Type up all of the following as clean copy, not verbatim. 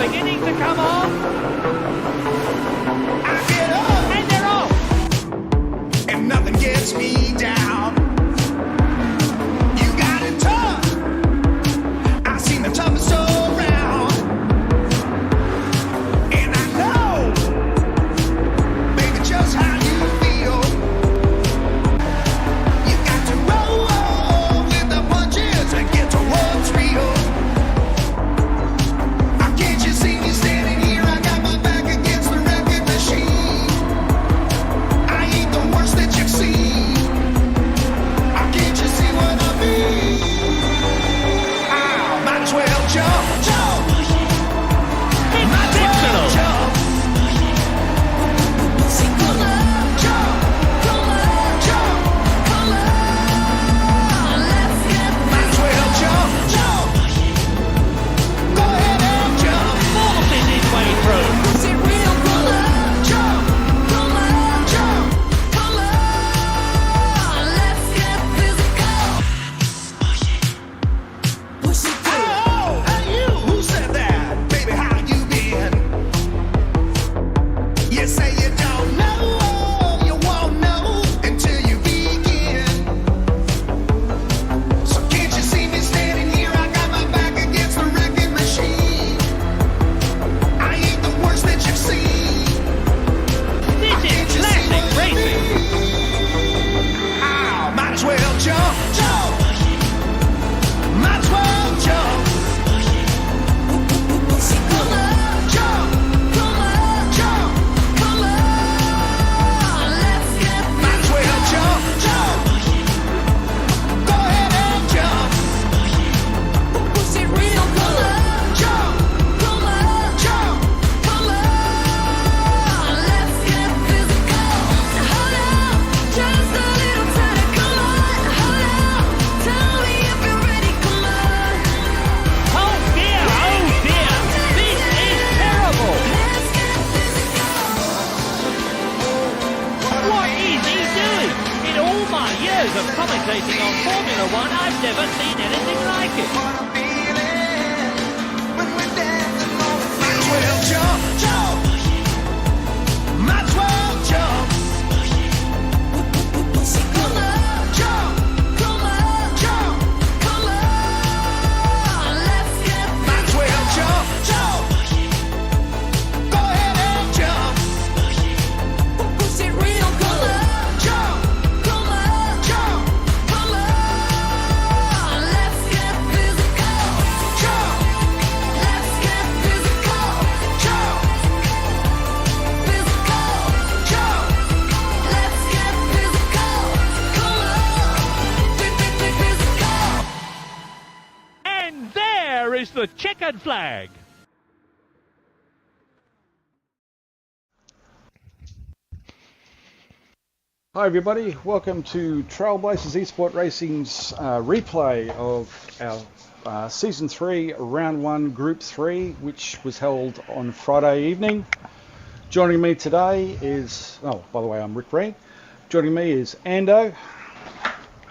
beginning to come off. I get up And they're off. and nothing gets me down. You got it tough. I've seen the toughest around. And I know, baby, just how you feel. You got to roll with the punches and get to what's real. Can't you see me standing here? I got my back against the wrecking machine. I ain't the worst that you've seen. Can't you see what I mean? Might as well jump, jump. Might as well jump. Might as well jump, jump. Go ahead and jump. Forcing his way through. Jump, jump. Oh, hey you, who said that? Baby, how you been? You say you don't know, you won't know until you begin. So can't you see me standing here? I got my back against the wrecking machine. I ain't the worst that you've seen. This Can't is you see classic what I racing. mean? Might as well jump, jump. Might as well jump. Jump, jump. Might as well jump, jump. Go ahead and jump. Jump, jump. Oh dear, this is terrible. What is he doing? In all my years of commentating on Formula One, I've never seen anything like it. Might as well jump, jump. Might as well jump. Jump, jump. Might as well jump, jump. Go ahead and jump. Jump, jump. And there is the checkered flag. Hi everybody, welcome to Trailblazers Esport Racing's replay of our Season 3, Round 1, Group 3, which was held on Friday evening. Joining me today is, oh, by the way, I'm Rick Reed. Joining me is Ando.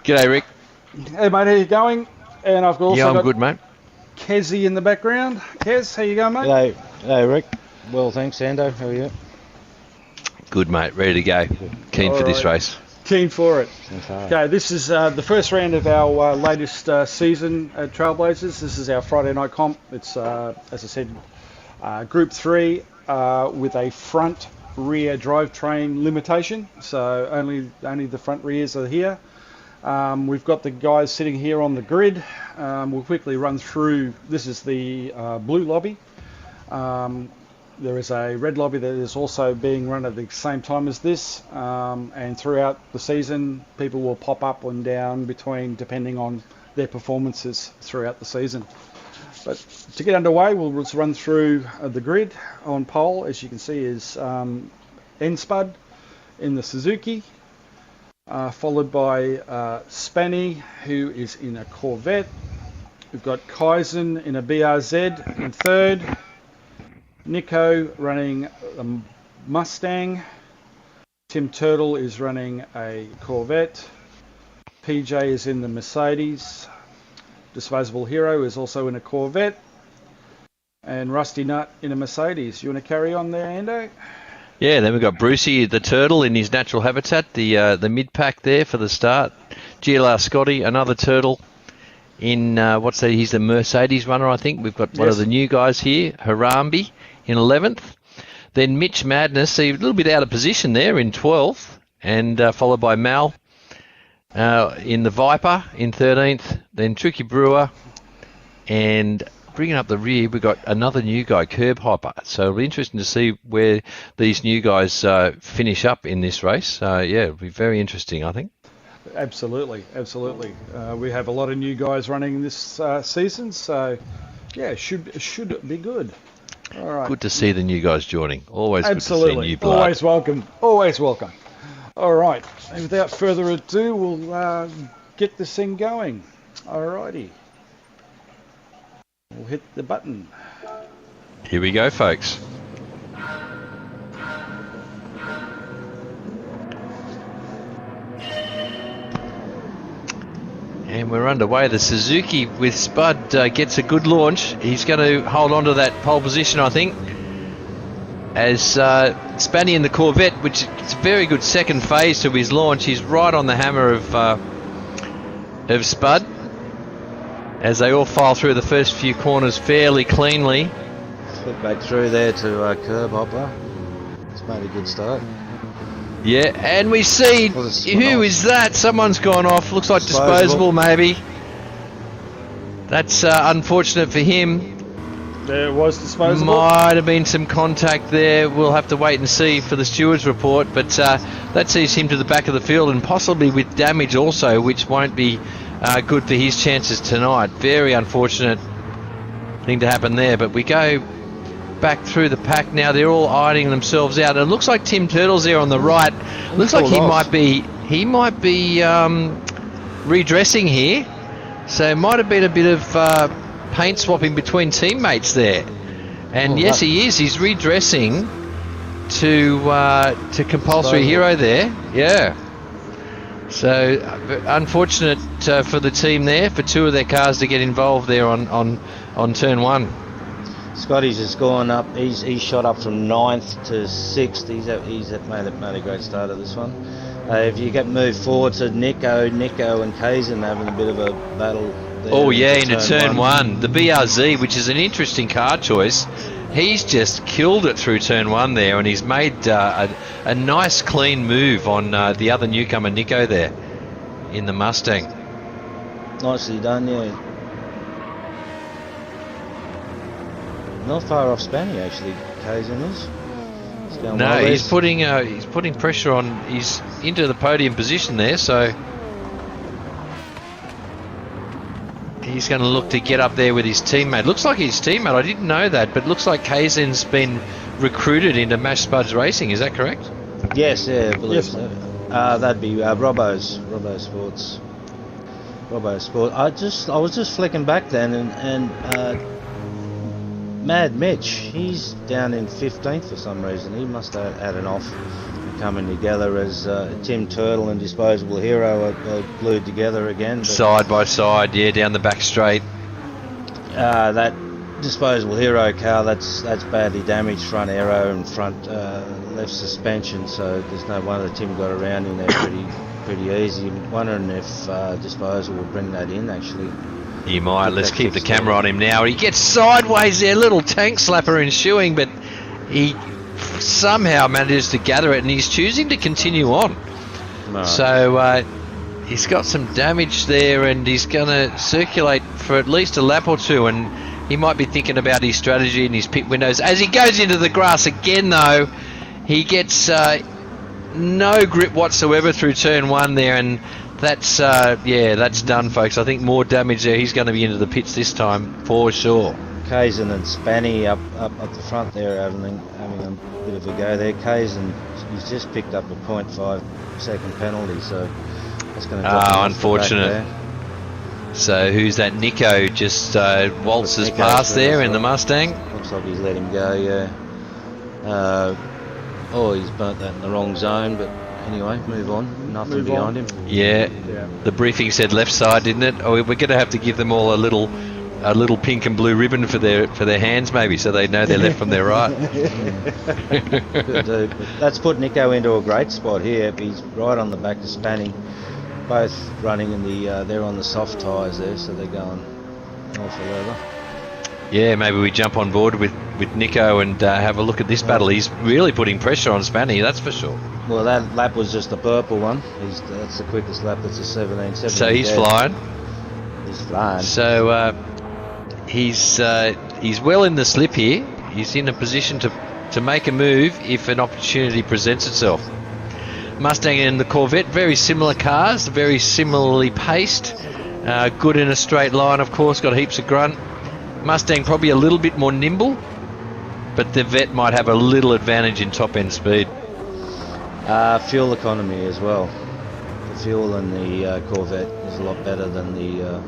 G'day, Rick. Hey mate, how you going? And I've also I'm got good, mate. Kezzy in the background. Kez, how you going, mate? G'day, g'day Rick. Well, thanks, Ando. How are you? Good, mate. Ready to go. Keen for this Alright. race. Keen for it. Okay. Okay, this is the first round of our latest season at Trailblazers. This is our Friday night comp. It's, as I said, Group 3 with a front rear drivetrain limitation. So only the front rears are here. We've got the guys sitting here on the grid. We'll quickly run through. This is the blue lobby. There is a red lobby that is also being run at the same time as this, and throughout the season people will pop up and down between depending on their performances throughout the season. But to get underway, we'll just run through the grid. On pole, as you can see, is N-Spud in the Suzuki, followed by Spanny, who is in a Corvette. We've got Kaizen in a BRZ in third. Nico running a Mustang. Tim Turtle is running a Corvette. PJ is in the Mercedes. Disposable Hero is also in a Corvette. and Rusty Nut in a Mercedes. You want to carry on there, Ando? Yeah, then we've got Brucey, the turtle, in his natural habitat, the mid-pack there for the start. GLR Scotty, another turtle in, he's the Mercedes runner, I think. We've got one of the new guys here, Harambe, in 11th. Then Mitch Madness, so a little bit out of position there in 12th, and followed by Mal in the Viper in 13th. Then Tricky Brewer, and bringing up the rear, we've got another new guy, Curb Hopper. So it'll be interesting to see where these new guys finish up in this race. It'll be very interesting, I think. Absolutely. We have a lot of new guys running this season, so yeah, should be good. All right. Good to see the new guys joining. Always Absolutely. Good to see new blood. Always welcome. All right. And without further ado, we'll get this thing going. All righty. We'll hit the button. Here we go, folks. And we're underway. The Suzuki with Spud gets a good launch. He's going to hold on to that pole position, I think. As Spanny in the Corvette, which is a very good second phase to his launch. He's right on the hammer of Spud, as they all file through the first few corners fairly cleanly. Flip back through there to Curb Hopper. It's made a good start. Yeah, and we see, who is that? Someone's gone off. Looks like disposable maybe. That's unfortunate for him. There was disposable. Might have been some contact there. We'll have to wait and see for the steward's report. But that sees him to the back of the field, and possibly with damage also, which won't be good for his chances tonight. Very unfortunate thing to happen there. But we go back through the pack now. They're all ironing themselves out. It looks like Tim Turtle's there on the right. Looks like he might be redressing here. So it might have been a bit of paint swapping between teammates there. And yes, he is. He's redressing to compulsory hero there. Yeah. So unfortunate for the team there, for two of their cars to get involved there on turn one. Scotty's has gone up. He's shot up from 9th to 6th. He's made a great start of this one. If you get moved forward to Nico and Kazan having a bit of a battle there. Oh yeah, into turn one. The BRZ, which is an interesting car choice. He's just killed it through turn one there, and he's made a nice clean move on the other newcomer Nico there in the Mustang. Nicely done, yeah. Not far off Spanny actually, Kazan is. No, he's putting pressure on. He's into the podium position there, so he's going to look to get up there with his teammate. Looks like his teammate. I didn't know that, but looks like Kazan's been recruited into Mash Spuds Racing. Is that correct? Yes, yeah, I believe so. That'd be Robbo Sports. Robbo Sport. I was just flicking back then, and Mad Mitch, he's down in 15th for some reason. He must have had an off coming together as Tim Turtle and Disposable Hero are glued together again. Side by side, yeah, down the back straight. That Disposable Hero car, that's badly damaged, front aero and front left suspension, so there's no wonder Tim got around in there pretty easy. I'm wondering if Disposal will bring that in actually. He might. Let's keep the camera on him now. He gets sideways there, little tank slapper ensuing, but he somehow manages to gather it, and he's choosing to continue on. No. So he's got some damage there, and he's going to circulate for at least a lap or two, and he might be thinking about his strategy and his pit windows. As he goes into the grass again, though, he gets no grip whatsoever through turn one there, and that's done, folks. I think more damage there. He's going to be into the pits this time for sure. Kazan and Spanny up the front there having a bit of a go there. Kazan, he's just picked up a 0.5 second penalty, so that's going to drop unfortunate. So who's that? Nico just waltzes past there in the Mustang. Looks like he's let him go, yeah. He's burnt that in the wrong zone, but anyway, move on. Nothing behind him. Yeah. The briefing said left side, didn't it? Oh, we're going to have to give them all a little a little pink and blue ribbon for their hands, maybe, so they know their left from their right. That's put Nico into a great spot here. He's right on the back of Spanny, both running in the. They're on the soft tyres there, so they're going all for leather. Yeah, maybe we jump on board with Nico and have a look at this battle. He's really putting pressure on Spanny, that's for sure. Well, that lap was just the purple one. That's the quickest lap. That's a 17. So he's flying. He's flying. So he's well in the slip here. He's in a position to make a move if an opportunity presents itself. Mustang and the Corvette, very similar cars, very similarly paced. Good in a straight line, of course, got heaps of grunt. Mustang probably a little bit more nimble, but the Vet might have a little advantage in top end speed. Fuel economy as well. The fuel in the Corvette is a lot better than the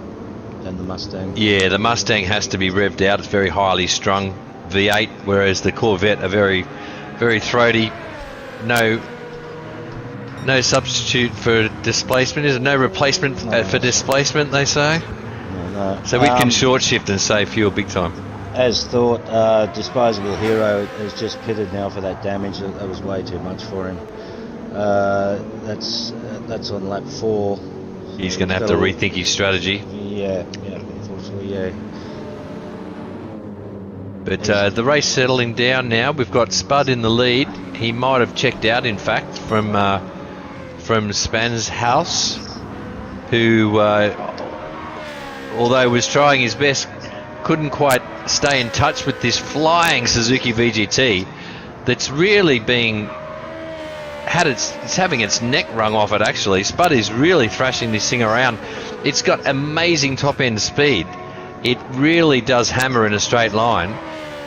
Mustang. Yeah, the Mustang has to be revved out. It's very highly strung V8, whereas the Corvette are very, very throaty. No substitute for displacement. Is it no replacement for displacement? They say. No. So we can short shift and save fuel big time. As thought, Disposable Hero has just pitted now for that damage. That was way too much for him. That's on lap 4. He's going to have to rethink his strategy. Yeah, unfortunately, yeah. But the race settling down now. We've got Spud in the lead. He might have checked out, in fact, from Span's house, who, although was trying his best, couldn't quite stay in touch with this flying Suzuki VGT that's really it's having its neck wrung off it, actually. Spud is really thrashing this thing around. It's got amazing top end speed. It really does hammer in a straight line,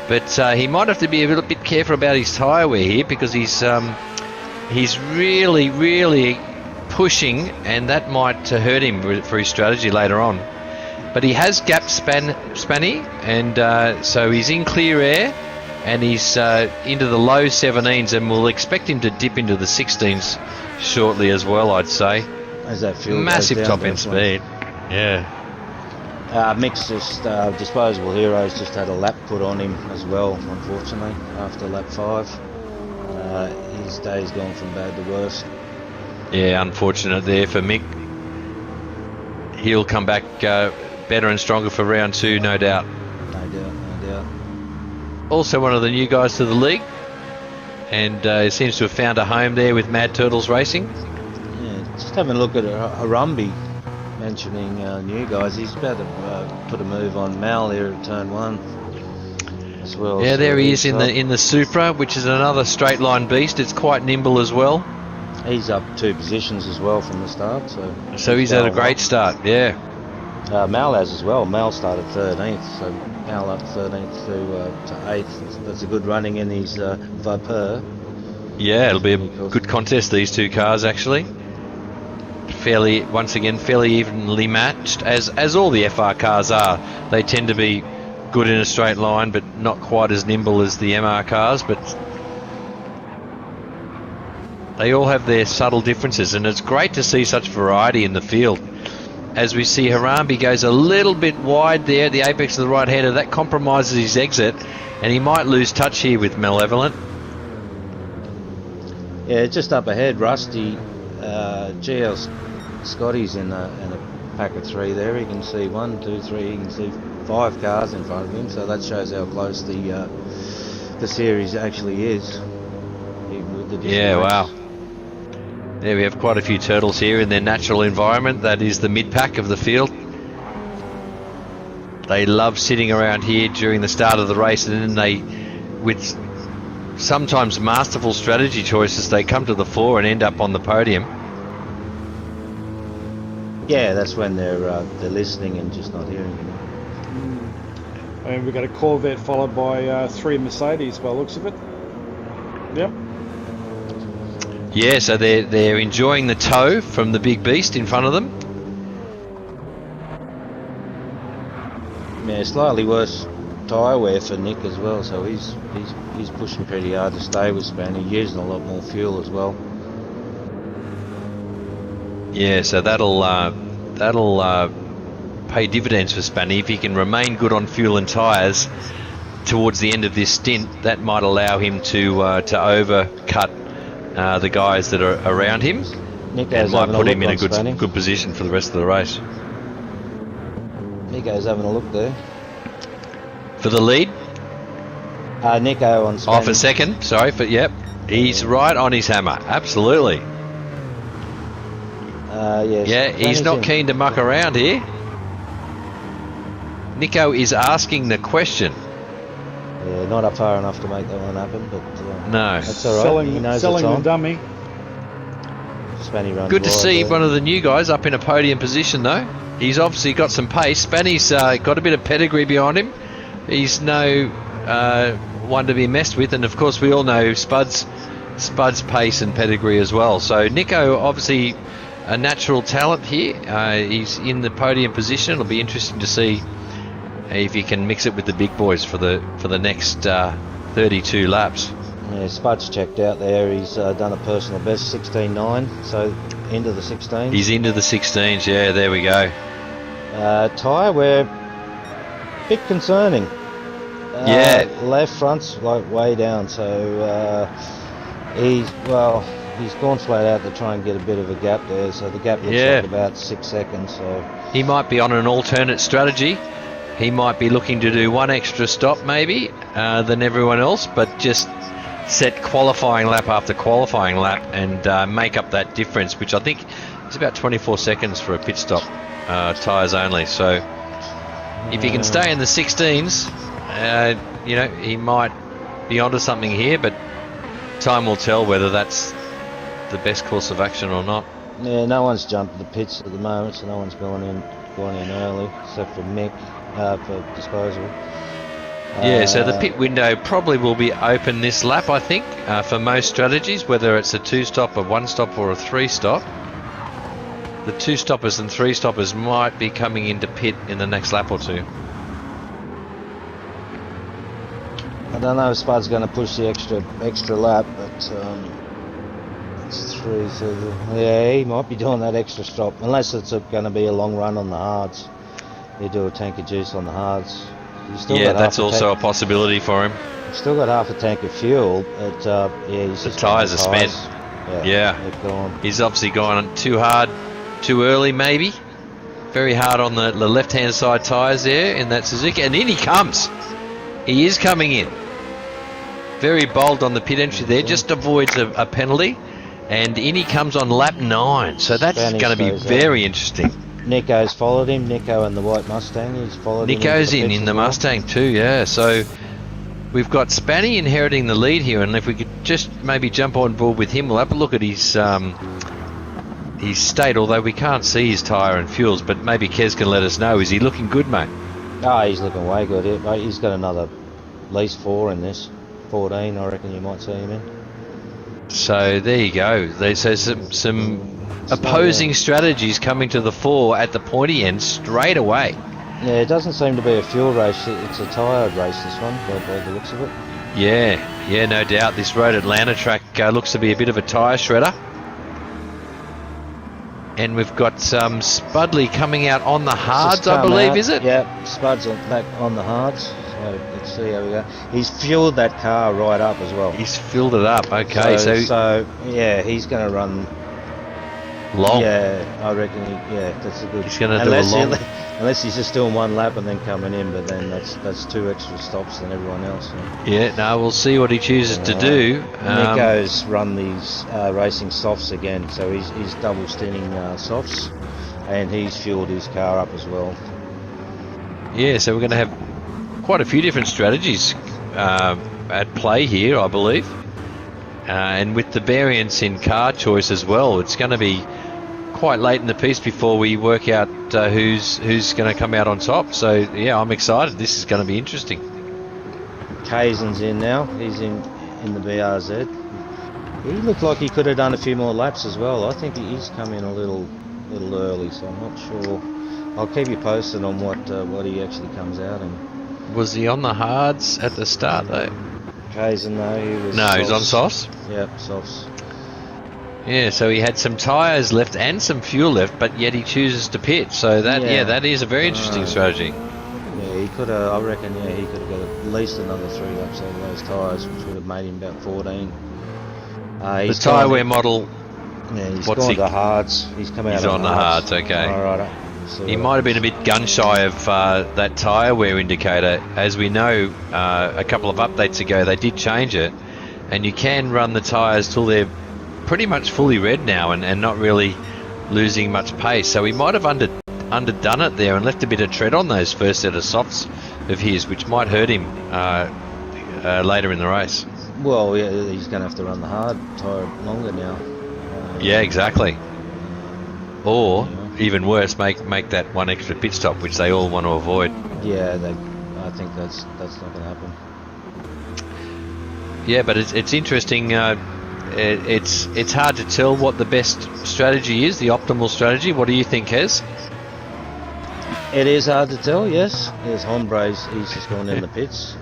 but he might have to be a little bit careful about his tyre wear here, because he's really pushing, and that might hurt him for his strategy later on. But he has gapped Spanny, and so he's in clear air, and he's into the low 17s, and we'll expect him to dip into the 16s shortly as well, I'd say. As that fuel massive top end speed. Yeah. Mick's just Disposable Heroes just had a lap put on him as well, unfortunately, after lap 5. His day's gone from bad to worse. Yeah, unfortunate there for Mick. He'll come back better and stronger for round 2, no doubt. No doubt. Also one of the new guys to the league, and seems to have found a home there with Mad Turtles Racing. Yeah, just having a look at Harambee, mentioning new guys. He's about to put a move on Mal here at turn 1 as well. Yeah, so there he is in the Supra, which is another straight line beast. It's quite nimble as well. He's up 2 positions as well from the start. So he's had a great start, yeah. Mal has as well. Mal started 13th, so Mal up 13th to 8th. That's a good running in his Vapeur. Yeah, it'll be a good contest, these two cars, actually. Once again, fairly evenly matched, as all the FR cars are. They tend to be good in a straight line, but not quite as nimble as the MR cars, but they all have their subtle differences, and it's great to see such variety in the field. As we see, Harambee goes a little bit wide there at the apex of the right hander. That compromises his exit, and he might lose touch here with Malevolent. Yeah, just up ahead, Rusty. GL Scotty's in a pack of 3 there. He can see 1, 2, 3. He can see 5 cars in front of him, so that shows how close the series actually is. Yeah, wow. There we have quite a few turtles here in their natural environment. That is the mid-pack of the field. They love sitting around here during the start of the race, and then they, with sometimes masterful strategy choices, they come to the fore and end up on the podium. Yeah, that's when they're listening and just not hearing him. And we've got a Corvette followed by 3 Mercedes by the looks of it. Yep. Yeah, so they're enjoying the tow from the big beast in front of them. Yeah, slightly worse tyre wear for Nick as well, so he's pushing pretty hard to stay with Span. He's using a lot more fuel as well. pay dividends for Spanny. If he can remain good on fuel and tyres towards the end of this stint, that might allow him to overcut the guys that are around him, and might put him in a good position for the rest of the race. Nico's having a look there. For the lead? Nico on Spanny. Oh, for second. Sorry, yep. He's right on his hammer. Absolutely. Yes. He's not keen to muck around here. Nico is asking the question. Yeah, not up far enough to make that one happen, but no. That's all right. He knows selling the the dummy. Spanny runs Good to wide see there. one of the new guys up in a podium position, though. He's obviously got some pace. Spanny's got a bit of pedigree behind him. He's no one to be messed with, and of course we all know Spud's pace and pedigree as well. So Nico, obviously a natural talent here. He's in the podium position. It'll be interesting to see if he can mix it with the big boys for the next 32 laps. Yeah, Spud's checked out there. He's done a personal best 16.9, so into the 16. He's into the 16s. Yeah, there we go. Tyre, we're a bit concerning. Left front's like way down, so he's gone flat out to try and get a bit of a gap there. So the gap looks like about 6 seconds. So he might be on an alternate strategy. He might be looking to do one extra stop maybe than everyone else, but just set qualifying lap after qualifying lap and make up that difference, which I think is about 24 seconds for a pit stop, tyres only. So if he can stay in the 16s, he might be onto something here, but time will tell whether that's the best course of action or not. Yeah, no one's jumped the pits at the moment, so no one's gone in early except for Mick for disposal. So the pit window probably will be open this lap, I think, for most strategies, whether it's a 2-stop, a 1-stop or a 3-stop. The 2-stoppers and 3-stoppers might be coming into pit in the next lap or two. I don't know if Spud's going to push the extra lap, but it's 3, so he might be doing that extra stop, unless it's going to be a long run on the hards. You do a tank of juice on the hards. That's also a possibility for him. He's still got half a tank of fuel, but the tyres are spent. They've gone. He's obviously gone too hard, too early maybe. Very hard on the left-hand side tyres there in that Suzuki, and in he comes. He is coming in. Very bold on the pit entry there, just avoids a penalty, and in he comes on lap 9. So that's going to be very interesting. Nico's followed him. Nico and the white Mustang. He's followed him. Nico's in the Mustang too, yeah. So we've got Spanny inheriting the lead here, and if we could just maybe jump on board with him, we'll have a look at his state, although we can't see his tyre and fuels, but maybe Kez can let us know. Is he looking good, mate? Oh, he's looking way good. He's got another at least 4 in this. 14, I reckon you might see him in. So there you go. So some opposing strategies coming to the fore at the pointy end straight away. Yeah, it doesn't seem to be a fuel race. It's a tyre race, this one, by the looks of it. Yeah, no doubt. This Road Atlanta track looks to be a bit of a tyre shredder. And we've got Spudley coming out on the hards, I believe, is it? Yeah, Spud's back on the hards. So let's see how we go. He's fueled that car right up as well. He's filled it up, okay. So he's going to run long. Yeah, I reckon. That's a good. He's going to do a long. Unless he's just doing one lap and then coming in, but then that's 2 extra stops than everyone else. So. Yeah, no, we'll see what he chooses to do. Nico's run these racing softs again, so he's double stinting softs, and he's fueled his car up as well. Yeah, so we're going to have quite a few different strategies at play here, I believe. And with the variance in car choice as well, it's going to be quite late in the piece before we work out who's going to come out on top. So yeah, I'm excited. This is going to be interesting. Kazan's in now. He's in the BRZ. He looked like he could have done a few more laps as well. I think he's come in a little early, so I'm not sure. I'll keep you posted on what he actually comes out in. Was he on the hards at the start though? Kazan, no, he was. No, he's on softs. Yep, softs. Yeah, so he had some tyres left and some fuel left, but yet he chooses to pit. So that, that is a very interesting strategy. Yeah, he could have. I reckon. Yeah, he could have got at least another 3 laps out of those tyres, which would have made him about 14. The tyre wear model. Yeah, he's gone the hards. He's come out. He's on the hards. Okay. All right. He might have been a bit gun shy of that tyre wear indicator. As we know, a couple of updates ago, they did change it, and you can run the tyres till they're pretty much fully red now and not really losing much pace. So he might have underdone it there and left a bit of tread on those first set of softs of his, which might hurt him later in the race. Well, yeah, he's going to have to run the hard tyre longer now. Yeah, exactly. Or even worse, make that one extra pit stop, which they all want to avoid. Yeah, I think that's not going to happen. Yeah, but it's interesting. It's hard to tell what the best strategy is, the optimal strategy. What do you think, Hez? It is hard to tell, yes. There's Hombre's, he's just gone in the pits.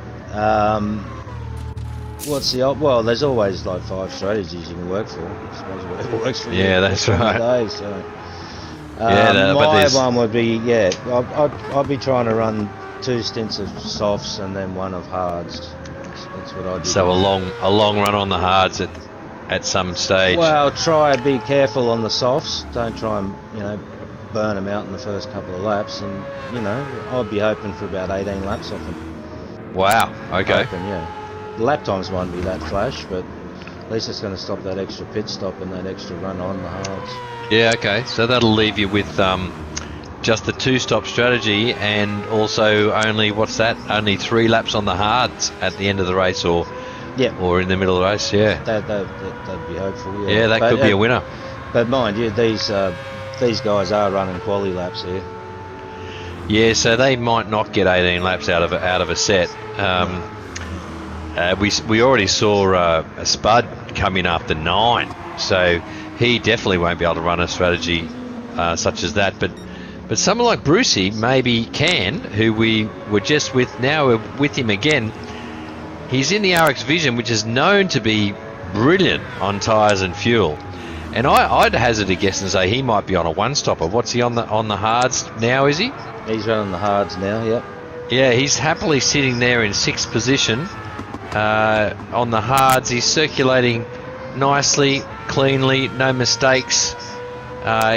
Well, there's always like 5 strategies you can work for. I suppose whatever works for you. Yeah, that's right. Day, so. My one would be, I'd be trying to run 2 stints of softs and then 1 of hards. That's what I'd do. So a long run on the hards at some stage. Well, try and be careful on the softs. Don't try and burn them out in the first couple of laps. And I'd be hoping for about 18 laps off them. Wow. Okay. The lap times won't be that flash, but at least it's going to stop that extra pit stop and that extra run on the hards. Yeah. Okay. So that'll leave you with just the 2-stop strategy, and also only 3 laps on the hards at the end of the race, or in the middle of the race. Yeah, that'd be hopeful. Yeah, that could be a winner. But mind you, these guys are running quality laps here. Yeah, so they might not get 18 laps out of a set. We already saw a Spud come in after 9, so he definitely won't be able to run a strategy such as that. But someone like Brucey maybe can, who we were just with. Now we're with him again. He's in the RX Vision, which is known to be brilliant on tyres and fuel. And I'd hazard a guess and say he might be on a 1-stopper. What's he on the hards now, is he? He's running the hards now, yep. Yeah, he's happily sitting there in 6th position on the hards. He's circulating nicely, cleanly, no mistakes.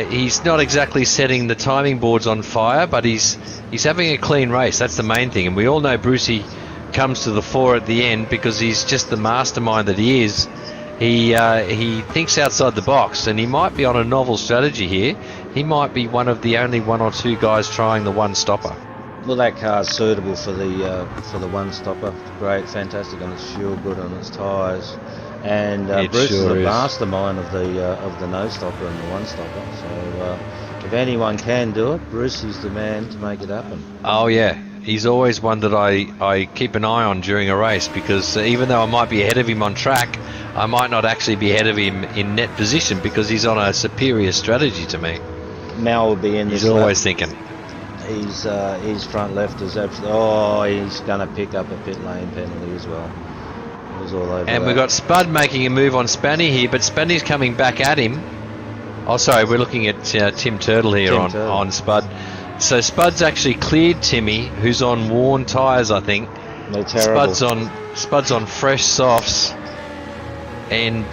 He's not exactly setting the timing boards on fire, but he's having a clean race. That's the main thing. And we all know Brucey comes to the fore at the end because he's just the mastermind that he is. He thinks outside the box, and he might be on a novel strategy here. He might be one of the only 1 or 2 guys trying the 1-stopper. Well, that car's suitable for the 1-stopper. Great, fantastic on its fuel, good on its tyres. And Bruce is the mastermind of the no-stopper and the 1-stopper. So if anyone can do it, Bruce is the man to make it happen. Oh yeah, he's always one that I keep an eye on during a race, because even though I might be ahead of him on track, I might not actually be ahead of him in net position because he's on a superior strategy to me. Mal will be in this. He's always thinking. His front left is absolutely. Oh, he's going to pick up a pit lane penalty as well. It was all over. And we've got Spud making a move on Spanny here, but Spanny's coming back at him. Oh, sorry, we're looking at Tim Turtle here on Spud. So Spud's actually cleared Timmy, who's on worn tyres, I think. They're terrible. Spud's on fresh softs, and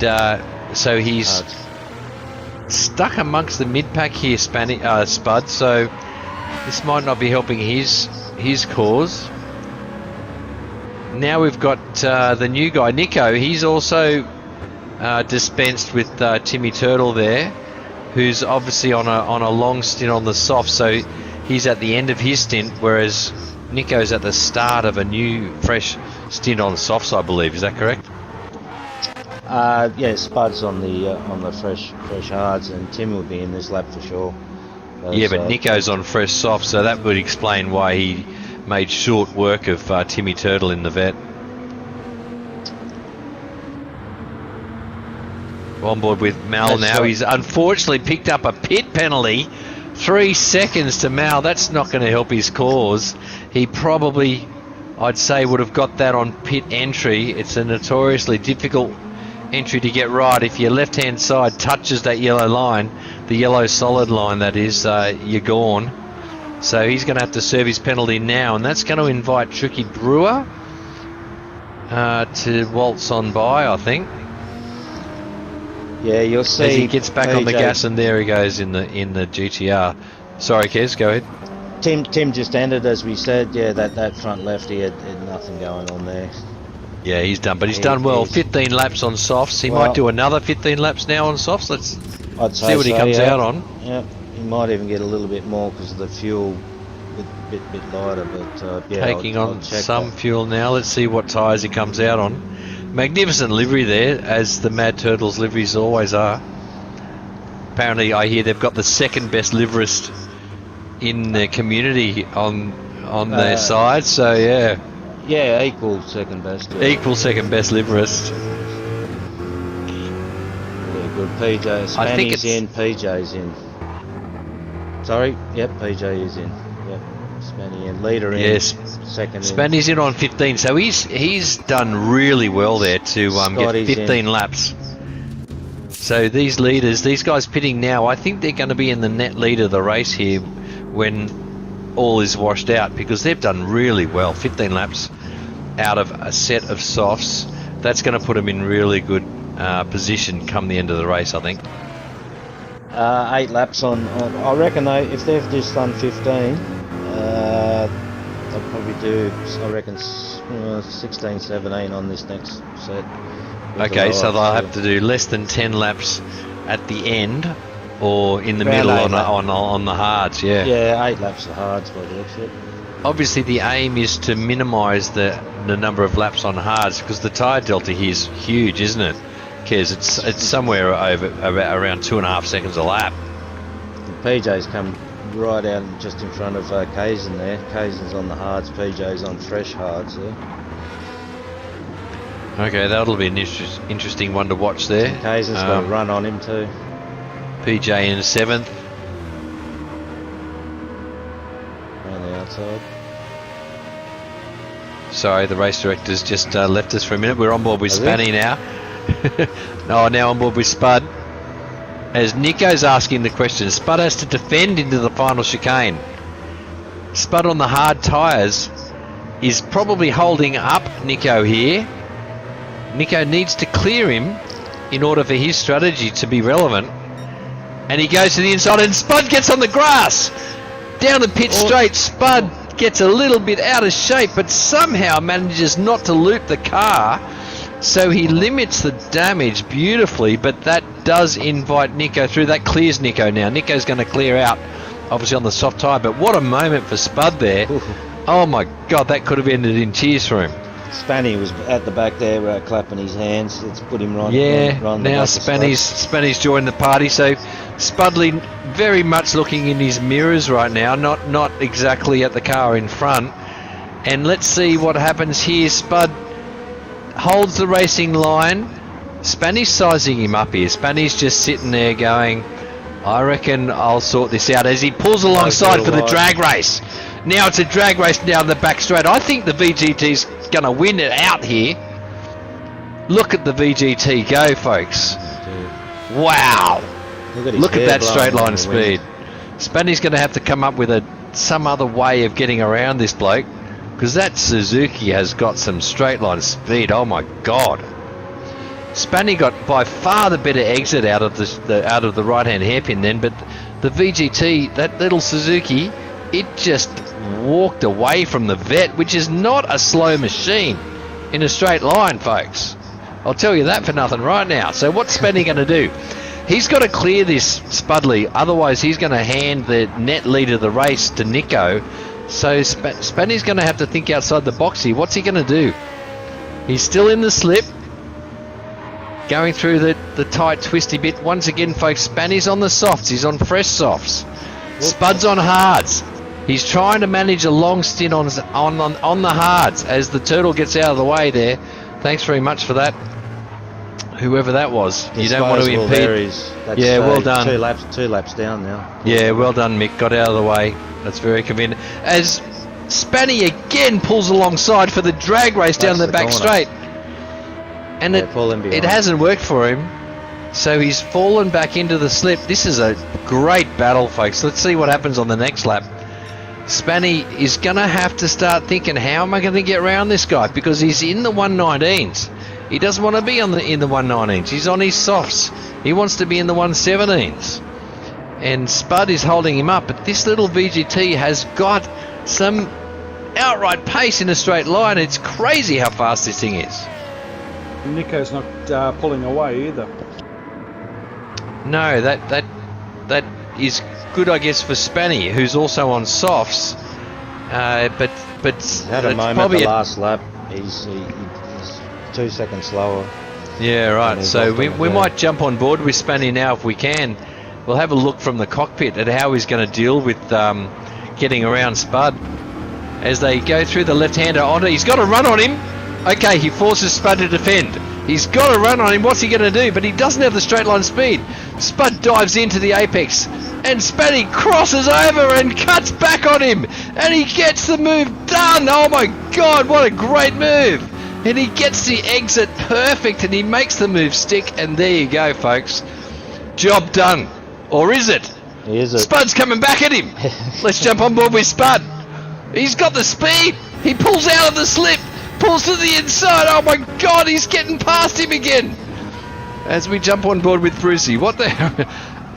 so he's stuck amongst the mid-pack here, Spud. So this might not be helping his cause. Now we've got the new guy, Nico. He's also dispensed with Timmy Turtle there, who's obviously on a long stint on the soft. So he's at the end of his stint, whereas Nico's at the start of a new, fresh stint on softs, I believe. Is that correct? Yeah, Spud's on the fresh hards, and Tim will be in this lap for sure. Yeah, but Nico's on fresh soft, so that would explain why he made short work of Timmy Turtle in the vet. On board with Mal now. He's unfortunately picked up a pit penalty. 3 seconds to Mal. That's not going to help his cause. He probably, I'd say, would have got that on pit entry. It's a notoriously difficult entry to get right. If your left-hand side touches that yellow line, the yellow solid line that is, you're gone. So he's going to have to serve his penalty now, and that's going to invite Tricky Brewer to waltz on by, I think. Yeah, you'll see. As he gets back on the PJ gas, and there he goes in the GTR. Sorry, Kez, go ahead. Tim just ended, as we said. Yeah, that front left, he had nothing going on there. Yeah, he's done, but he's done well. 15 laps on softs. He might do another 15 laps now on softs. I'd say see what he comes out on. Yeah, he might even get a little bit more because of the fuel, a bit lighter. But yeah, taking I'll on check some that. fuel now. Let's see what tyres he comes out on. Magnificent livery there, as the Mad Turtles liveries always are. Apparently, I hear they've got the second best liverist in the community on their side. So yeah. Yeah, equal second best. Yeah. Equal second best liverist. Yeah, good. PJ, I think Spanny's in, PJ's in. Sorry, yep, PJ is in. Yep, Spanny in. Leader in. Yes. Second in. Spanny's in on 15, so he's done really well there to get 15 laps. So these leaders, these guys pitting now, I think they're going to be in the net lead of the race here when all is washed out, because they've done really well. 15 laps out of a set of softs. That's going to put them in really good position come the end of the race, I think. 8 laps on I reckon if they've just done 15, they'll probably do, I reckon, 16, 17 on this next set. Okay, so they'll have to do less than 10 laps at the end, or in the middle on the hards. Yeah, 8 laps of hards by the looks of it. Obviously the aim is to minimise the number of laps on hards, because the tyre delta here is huge, isn't it? Kez, it's somewhere around 2.5 seconds a lap. PJ's come right out just in front of Kazan there. Kazan's on the hards, PJ's on fresh hards there. Okay, that'll be an interesting one to watch there. Kazan's got a run on him too. PJ in 7th. Around the outside. Sorry, the race director's just left us for a minute. We're on board with Spanny now. No, now on board with Spud. As Nico's asking the question, Spud has to defend into the final chicane. Spud on the hard tyres is probably holding up Nico here. Nico needs to clear him in order for his strategy to be relevant. And he goes to the inside, and Spud gets on the grass. Down the pit straight, Spud gets a little bit out of shape, but somehow manages not to loop the car. So he limits the damage beautifully, but that does invite Nico through. That clears Nico now. Nico's going to clear out, obviously on the soft tyre, but what a moment for Spud there. Oh my God, that could have ended in tears for him. Spanny was at the back there clapping his hands. Let's put him right. Yeah, right now Spanny's joined the party. So Spudley very much looking in his mirrors right now, not exactly at the car in front. And let's see what happens here. Spud holds the racing line. Spanny's sizing him up here. Spanny's just sitting there going, I reckon I'll sort this out, as he pulls alongside for the drag race. Now it's a drag race down the back straight. I think the VGT's going to win it out here. Look at the VGT go, folks. Wow. Look at that straight line speed. Spanny's going to have to come up with some other way of getting around this bloke, because that Suzuki has got some straight line speed. Oh my God. Spanny got by far the better exit out of the right hand hairpin then, but the VGT, that little Suzuki, it just walked away from the vet, which is not a slow machine in a straight line, folks. I'll tell you that for nothing right now. So what's Spanny going to do? He's got to clear this Spudley, otherwise he's going to hand the net lead of the race to Nico. So Spanny's going to have to think outside the box here. What's he going to do? He's still in the slip, going through the tight twisty bit. Once again, folks, Spanny's on the softs. He's on fresh softs. Spud's on hards. He's trying to manage a long stint on the hards as the turtle gets out of the way there. Thanks very much for that, whoever that was. You don't want to impede. Yeah, well done. 2 laps down now. Yeah, well done, Mick. Got out of the way. That's very convenient. As Spanny again pulls alongside for the drag race down the back straight. and Yeah, falling it behind. hasn't worked for him. So he's fallen back into the slip. This is a great battle, folks. Let's see what happens on the next lap. Spanny is going to have to start thinking, how am I going to get around this guy? Because he's in the 119s. He doesn't want to be in the 119s. He's on his softs. He wants to be in the 117s. And Spud is holding him up. But this little VGT has got some outright pace in a straight line. It's crazy how fast this thing is. Nico's not pulling away either. No, that is good, I guess, for Spanny, who's also on softs. But Had a it's moment probably the last lap. He's 2 seconds slower. Yeah, right. he's So off we on the might jump on board with Spanny now if we can. We'll have a look from the cockpit at how he's going to deal with getting around Spud as they go through the left-hander onto. He's got to run on him. Okay, he forces Spud to defend. He's got to run on him. What's he going to do? But he doesn't have the straight line speed. Spud dives into the apex, and Spanny crosses over and cuts back on him, and he gets the move done. Oh my God, what a great move! And he gets the exit perfect, and he makes the move stick. And there you go, folks. Job done. Or is it? Is it? Spud's coming back at him. Let's jump on board with Spud. He's got the speed. He pulls out of the slip. Pulls to the inside. Oh my God, he's getting past him again. As we jump on board with Brucey. What the hell?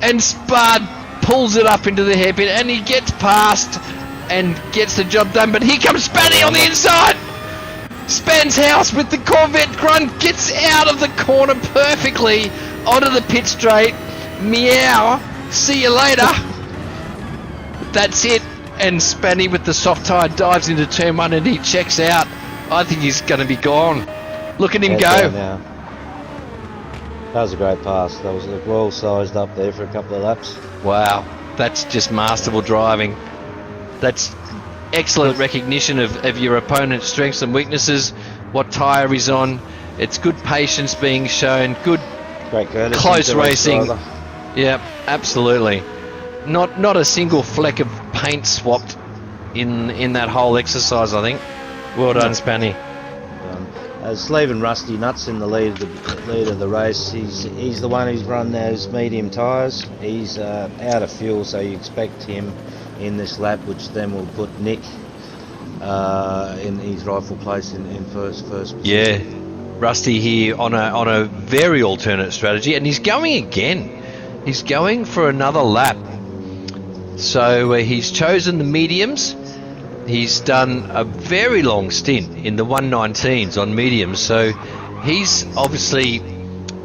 And Spud pulls it up into the hairpin, and he gets past and gets the job done. But here comes Spanny on the inside. Span's house with the Corvette grunt gets out of the corner perfectly onto the pit straight. Meow. See you later. That's it. And Spanny with the soft tire dives into turn 1 and he checks out. I think he's going to be gone. Look at him go. Now. That was a great pass. That was well sized up there for a couple of laps. Wow. That's just masterful driving. That's excellent recognition of your opponent's strengths and weaknesses, what tyre he's on. It's good patience being shown, good Great courtesy. close to each racing. driver. Yeah, absolutely. Not a single fleck of paint swapped in that whole exercise, I think. Well done, Spanny. Leaving Rusty Nuts in the lead of the race. He's the one who's run those medium tyres. He's out of fuel, so you expect him in this lap, which then will put Nick in his rightful place in first position. Yeah, Rusty here on a very alternate strategy, and he's going again. He's going for another lap. So he's chosen the mediums. He's done a very long stint in the 119s on mediums, so he's obviously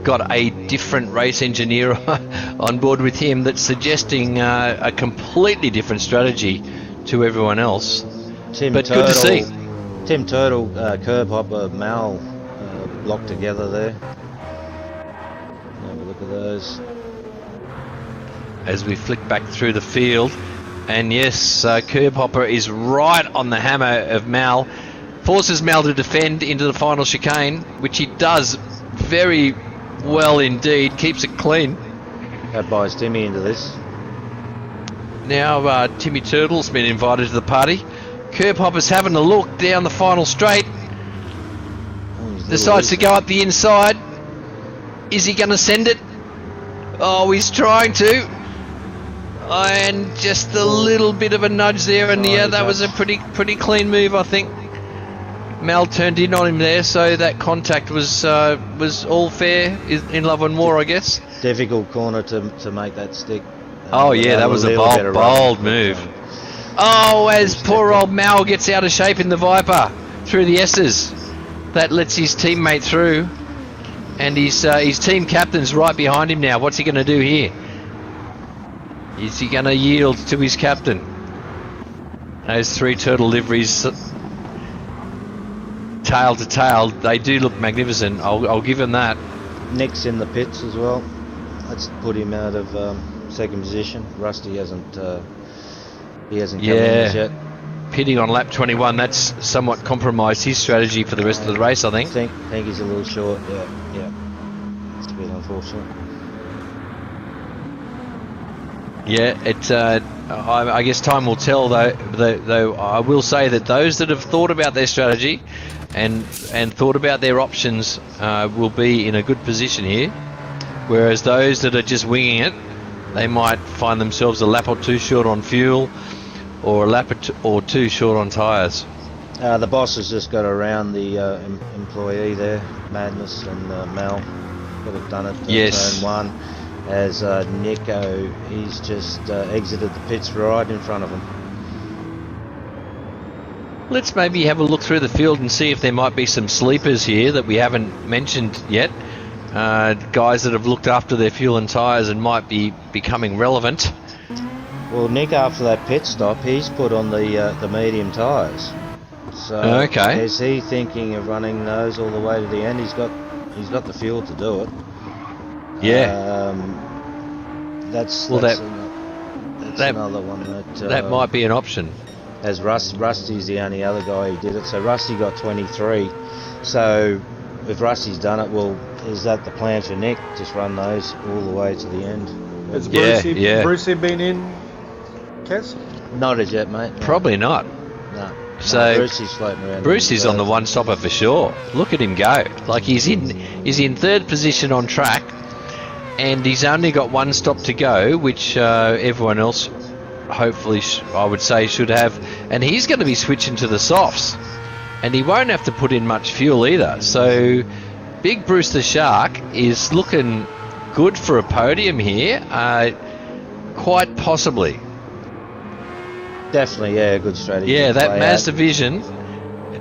got a different race engineer on board with him that's suggesting a completely different strategy to everyone else. But good to see. Tim Turtle, Curb Hopper, Mal locked together there. Have a look at those. As we flick back through the field, and yes, Curb Hopper is right on the hammer of Mal, forces Mal to defend into the final chicane, which he does very well indeed, keeps it clean. That buys Timmy into this. Now Timmy Turtle's been invited to the party. Curb Hopper's having a look down the final straight, decides to go up the inside. Is he going to send it? Oh, he's trying to. And just a little bit of a nudge there, and yeah, that was a pretty clean move, I think. Mal turned in on him there, so that contact was all fair in love and war, I guess. Difficult corner to make that stick. Oh yeah, that was a bold move. Oh, as poor old Mal gets out of shape in the Viper through the S's, that lets his teammate through, and his team captain's right behind him now. What's he going to do here? Is he going to yield to his captain? Those three turtle liveries, tail to tail, they do look magnificent. I'll give him that. Nick's in the pits as well. Let's put him out of second position. Rusty hasn't come in yet. Pitting on lap 21, that's somewhat compromised his strategy for the rest of the race, I think. I think he's a little short. Yeah. It's a bit unfortunate. Yeah, I guess time will tell, though I will say that those that have thought about their strategy and thought about their options will be in a good position here. Whereas those that are just winging it, they might find themselves a lap or two short on fuel, or a lap or two short on tyres. The boss has just got around the employee there, Madness and Mel. Could have done it Yes. turn one. As Nico, he's just exited the pits right in front of him. Let's maybe have a look through the field and see if there might be some sleepers here that we haven't mentioned yet. Guys that have looked after their fuel and tyres and might be becoming relevant. Well, Nick, after that pit stop, he's put on the medium tyres. So Okay. is he thinking of running those all the way to the end? He's got the fuel to do it. Yeah. That's that- another one That might be an option. As Rusty's the only other guy who did it. So Rusty got 23. So if Rusty's done it, well, is that the plan for Nick? Just run those all the way to the end? Has Yeah, Brucey, yeah. Brucey been in, Kez? Not as yet, mate. No. Probably not. No. So Brucey's floating around. Brucey's on the one stopper for sure. Look at him go. Like he's in third position on track, and he's only got one stop to go, which everyone else hopefully I would say should have, and he's going to be switching to the softs, and he won't have to put in much fuel either. So Big Bruce the Shark is looking good for a podium here, quite possibly. Definitely, yeah, good strategy. Yeah, to that play Mazda out. Vision,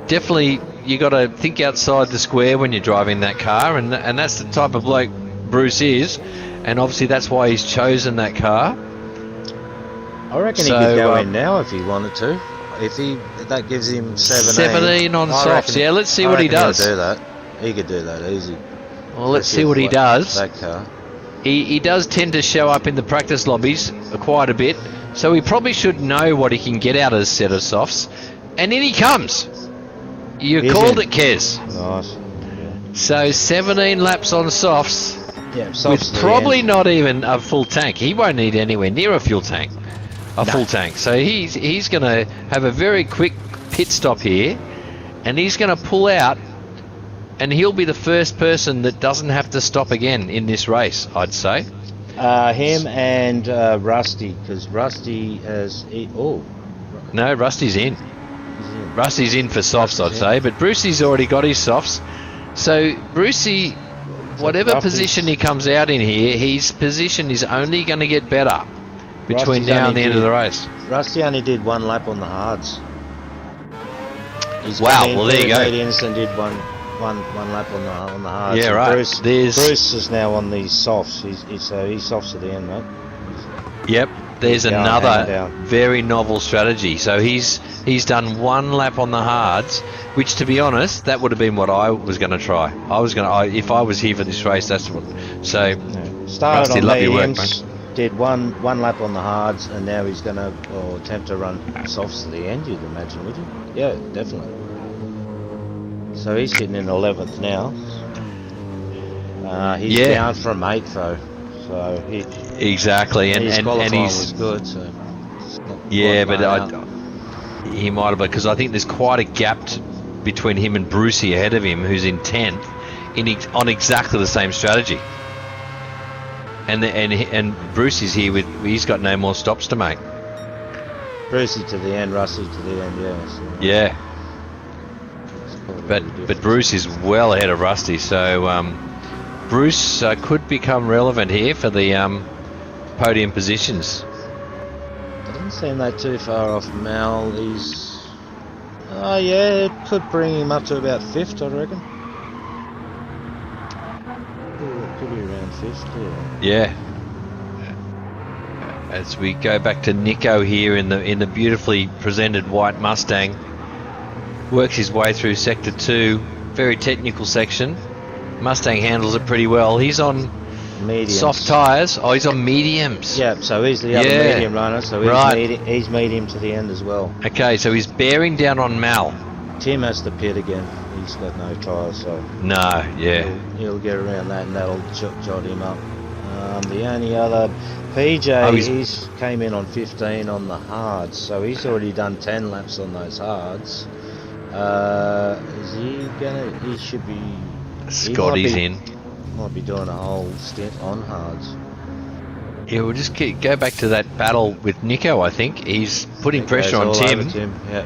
definitely you got to think outside the square when you're driving that car, and that's the type of bloke Bruce is, and obviously that's why he's chosen that car. I reckon So, he could go in now if he wanted to. If that gives him 17. 17 on I softs. reckon- Yeah, let's see I what he reckon he'll does. do that. He could do that easy. Well, let's Especially see what he with does. That car. He does tend to show up in the practice lobbies quite a bit, so he probably should know what he can get out of a set of softs. And in he comes. You He's called in. it, Kez. Nice. So 17 laps on softs. Yeah, softs With to the probably end. not even a full tank. He won't need anywhere near a fuel tank. Full tank. So he's going to have a very quick pit stop here, and he's going to pull out, and he'll be the first person that doesn't have to stop again in this race, I'd say. Him and Rusty, because Rusty has... No, Rusty's in. he's in. Rusty's in for softs, I'd say, but Brucey's already got his softs. So Brucey, whatever Rusty's- position he comes out in here, his position is only going to get better between Rusty's now and only the end of the race. Rusty only did one lap on the hards. He's Wow, come in well, there you go. mediums and did one lap on the hards. Yeah, And right. Bruce There's- is now on these softs. He's softs at the end, mate. Yep, there's He's going another hand down. very novel strategy. So he's done one lap on the hards, which, to be honest, that would have been what I was going to try. If I was here for this race, that's what. So Yeah. Started Rusty, on love your work, mediums, did one lap on the hards, and now he's going to attempt to run softs to the end, you'd imagine, would you? Yeah, definitely. So he's sitting in 11th now. He's Yeah. down from 8th, though. So exactly, his and qualifying he's was good. So it's not yeah, quite but blown out. he might have, because I think there's quite a gap between him and Brucey ahead of him, who's in 10th, on exactly the same strategy. And Brucey's here he's got no more stops to make. Brucey to the end, Rusty to the end, yeah. So Yeah, it's quite a bit of but difference. Bruce is well ahead of Rusty, so Bruce could become relevant here for the podium positions. Doesn't seem that too far off Mal. He's... Oh yeah, it could bring him up to about 5th, I reckon. Could be around 5th, yeah. Yeah. As we go back to Nico here in the beautifully presented white Mustang, works his way through sector 2, very technical section. Mustang handles it pretty well. He's on Mediums. soft tyres. Oh, he's on mediums. Yeah, so he's the other Yeah. medium runner, so he's, Right. he's medium to the end as well. Okay, so he's bearing down on Mal. Tim has to pit again. He's got no tyres, so No, yeah. he'll get around that and that'll jot him up. The only other... PJ, Oh, he's came in on 15 on the hards, so he's already done 10 laps on those hards. Is he He should be. Scotty's in. Might be doing a whole stint on hards. Yeah, we'll just go back to that battle with Nico, I think. He's putting pressure on Tim. Yeah.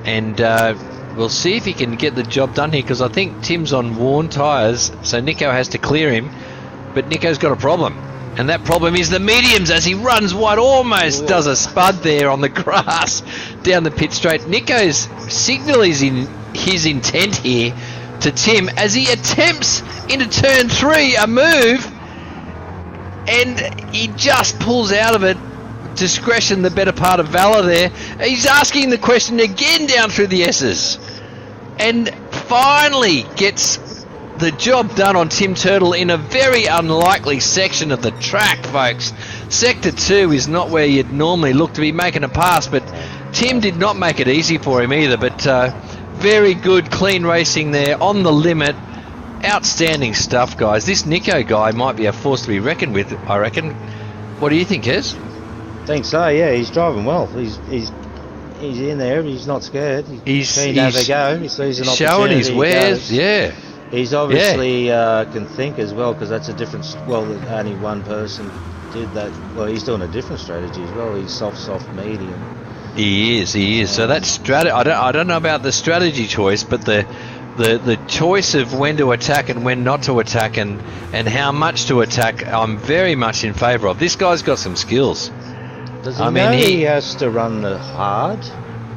And we'll see if he can get the job done here, because I think Tim's on worn tyres, so Nico has to clear him. But Nico's got a problem. And that problem is the mediums as he runs wide, almost does a spud there on the grass down the pit straight. Nico's signal is in his intent here to Tim as he attempts into turn 3 a move, and he just pulls out of it. Discretion, the better part of valor there. He's asking the question again down through the S's, and finally gets the job done on Tim Turtle in a very unlikely section of the track, folks. Sector 2 is not where you'd normally look to be making a pass, but Tim did not make it easy for him either. But very good, clean racing there on the limit. Outstanding stuff, guys. This Nico guy might be a force to be reckoned with, I reckon. What do you think, Hez? I think so, yeah. He's driving well. He's in there. He's not scared. He's keen to have a go. He sees an opportunity. Showing his wares, yeah. He's obviously can think as well, because that's a different. Well, only one person did that. Well, he's doing a different strategy as well. He's soft, medium. He is. So that strategy. I don't know about the strategy choice, but the choice of when to attack and when not to attack, and how much to attack, I'm very much in favour of. This guy's got some skills. Does he know he has to run the hard?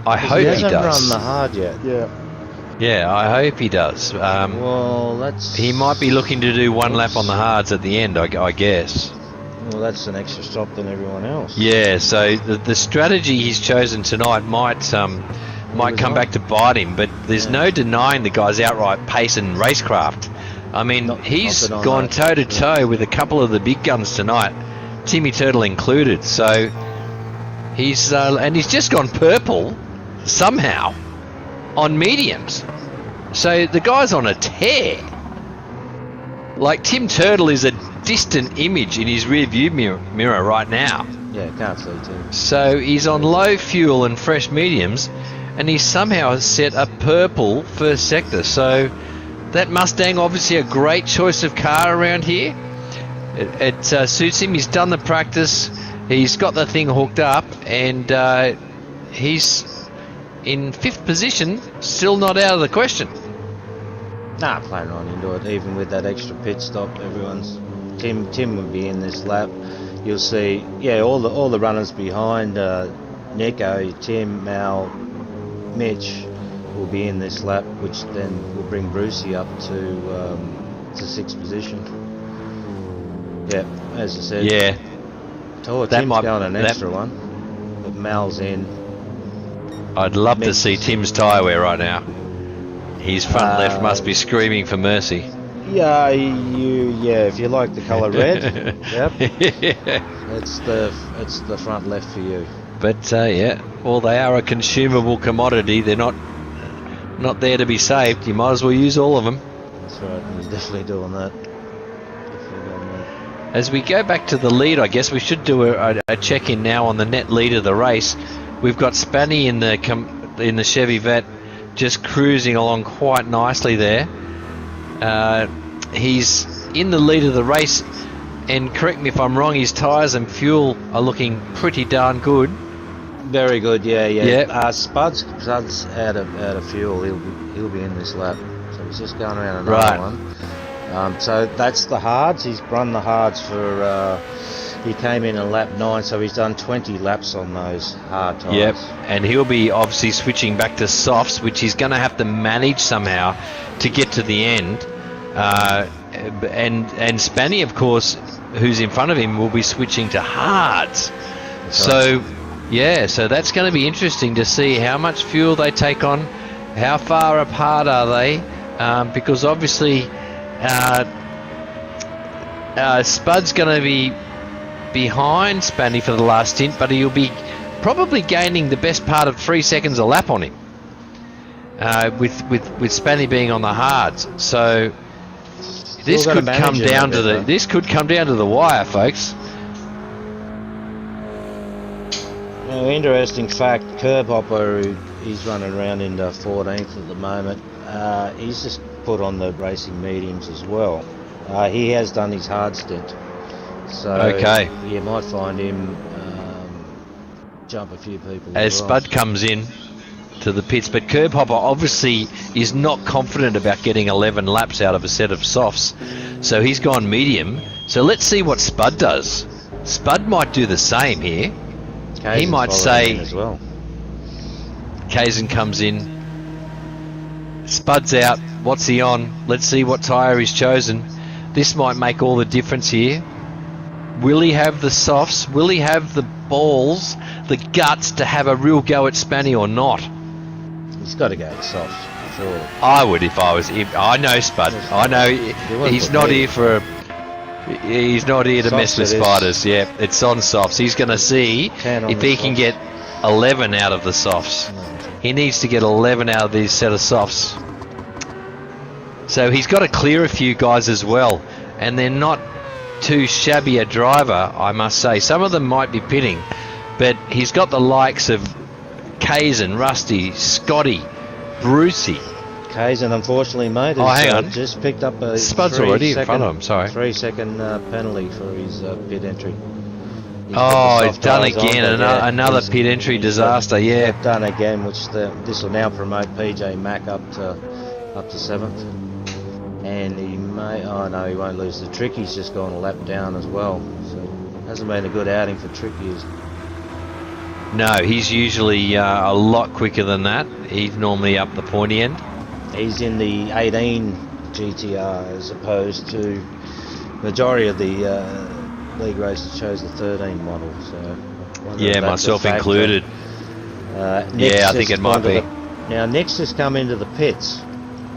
I hope he does. He hasn't run the hard yet. Yeah, I hope he does. Well, he might be looking to do one lap on the hards at the end, I guess. Well, that's an extra stop than everyone else. Yeah, so the strategy he's chosen tonight might come back to bite him, but there's no denying the guy's outright pace and racecraft. I mean, he's gone toe-to-toe with a couple of the big guns tonight, Timmy Turtle included. So he's just gone purple somehow on mediums. So the guy's on a tear. Like, Tim Turtle is a distant image in his rear view mirror right now. Yeah, can't see Tim. So he's on low fuel and fresh mediums, and he somehow has set a purple first sector. So that Mustang, obviously a great choice of car around here. It suits him. He's done the practice. He's got the thing hooked up, and he's in 5th position, still not out of the question. Nah, playing on into it, even with that extra pit stop. Tim would be in this lap. You'll see, all the runners behind Nico, Tim, Mal, Mitch will be in this lap, which then will bring Brucey up to 6th position. Yeah, as I said. Yeah. Tim's going an extra one, but Mal's in. I'd love to see Tim's tyre wear right now. His front left must be screaming for mercy. Yeah, if you like the colour red, yep. It's the front left for you. But well, they are a consumable commodity. They're not there to be saved. You might as well use all of them. That's right. He's definitely doing that. As we go back to the lead, I guess we should do a check-in now on the net lead of the race. We've got Spanny in the Chevy Vet, just cruising along quite nicely there. He's in the lead of the race, and correct me if I'm wrong, his tyres and fuel are looking pretty darn good. Very good, yeah. Spud's out of fuel. He'll be in this lap, so he's just going around another one. So that's the hards. He's run the hards for. He came in lap 9, so he's done 20 laps on those hard tyres. Yep, and he'll be obviously switching back to softs, which he's going to have to manage somehow to get to the end. And Spanny, of course, who's in front of him, will be switching to hards. So that's going to be interesting to see how much fuel they take on, how far apart are they, because obviously Spud's going to be behind Spanny for the last stint, but he'll be probably gaining the best part of 3 seconds a lap on him, with Spanny being on the hards. So this could come down to the wire, folks. Interesting fact, Curb Hopper, who He's running around in the 14th at the moment. He's just put on the racing mediums as well. He has done his hard stint. So Okay. you might find him jump a few people. As as well. Spud comes in to the pits, but Curb Hopper obviously is not confident about getting 11 laps out of a set of softs, so he's gone medium. So let's see what Spud does. Spud might do the same here. He might say, as well. Kazan comes in, Spud's out, what's he on? Let's see what tyre he's chosen. This might make all the difference here. Will he have the softs? Will he have the balls, the guts to have a real go at Spanny or not? He's got to go to softs, for sure. I would if I was him. I know Spud. I know he's not here for he's not here to mess with spiders. Yeah, it's on softs. He's going to see if he can get 11 out of the softs. He needs to get 11 out of these set of softs. So he's got to clear a few guys as well, and they're not too shabby a driver, I must say. Some of them might be pitting, but he's got the likes of Kazan, Rusty, Scotty, Brucey. Kazan, unfortunately, mate, hang on. just picked up a Spud's already in front of him, sorry. 3-second penalty for his pit entry. He's done again. Another pit entry disaster, yeah. Done again, which this will now promote PJ Mack up to 7th. And he may, he won't lose the Trick. He's just gone a lap down as well. So hasn't been a good outing for Tricky. No, he's usually a lot quicker than that. He's normally up the pointy end. He's in the 18 GTR as opposed to majority of the league races chose the 13 model. So yeah, myself included. I think it might be. Now Nick's just come into the pits.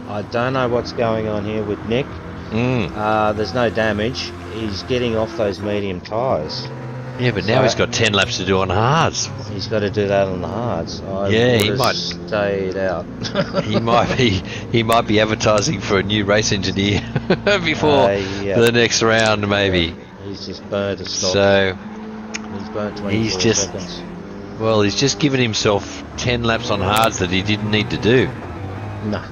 I don't know what's going on here with Nick. There's no damage. He's getting off those medium tyres. Yeah, but now he's got 10 laps to do on hards. He's got to do that on the hards. He might stayed out. he might be advertising for a new race engineer before the next round, maybe. He's just burnt a stop. So he's burnt 24 seconds. Well, he's just given himself 10 laps on hards that he didn't need to do. No.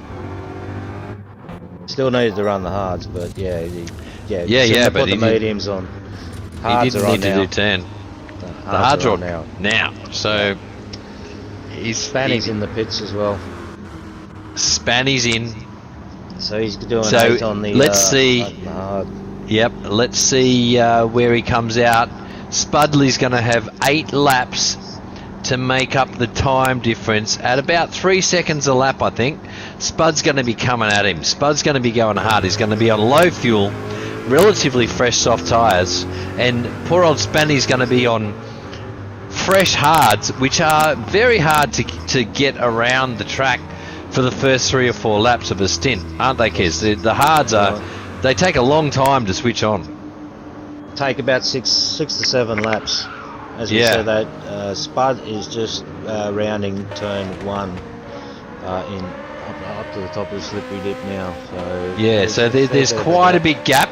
Still needed to run the hards, but but put the mediums on. Hards he didn't need to do 10. The hards are on now. So Spanny's in the pits as well. Spanny's in. So he's doing 8 on the. Let's see. The hard. Yep. Let's see where he comes out. Spudley's going to have 8 laps to make up the time difference at about 3 seconds a lap, I think. Spud's going to be coming at him. Spud's going to be going hard. He's going to be on low fuel, relatively fresh soft tyres, and poor old Spanny's going to be on fresh hards, which are very hard to get around the track for the first 3 or 4 laps of a stint, aren't they, Kez? The hards they take a long time to switch on. Take about 6 to 7 laps. As we said, that Spud is just rounding turn 1 up to the top of the slippery dip now. So there's quite a big gap.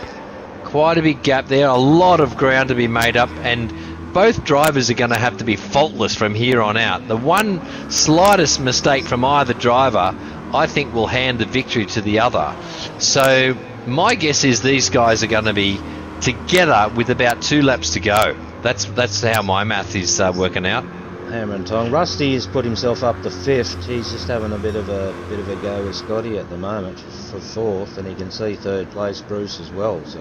Quite a big gap there. A lot of ground to be made up, and both drivers are going to have to be faultless from here on out. The one slightest mistake from either driver, I think, will hand the victory to the other. So my guess is these guys are going to be together with about 2 laps to go. That's how my math is working out. Hammer and tong. Rusty has put himself up to 5th. He's just having a bit of a go with Scotty at the moment for 4th, and he can see 3rd place Bruce as well. So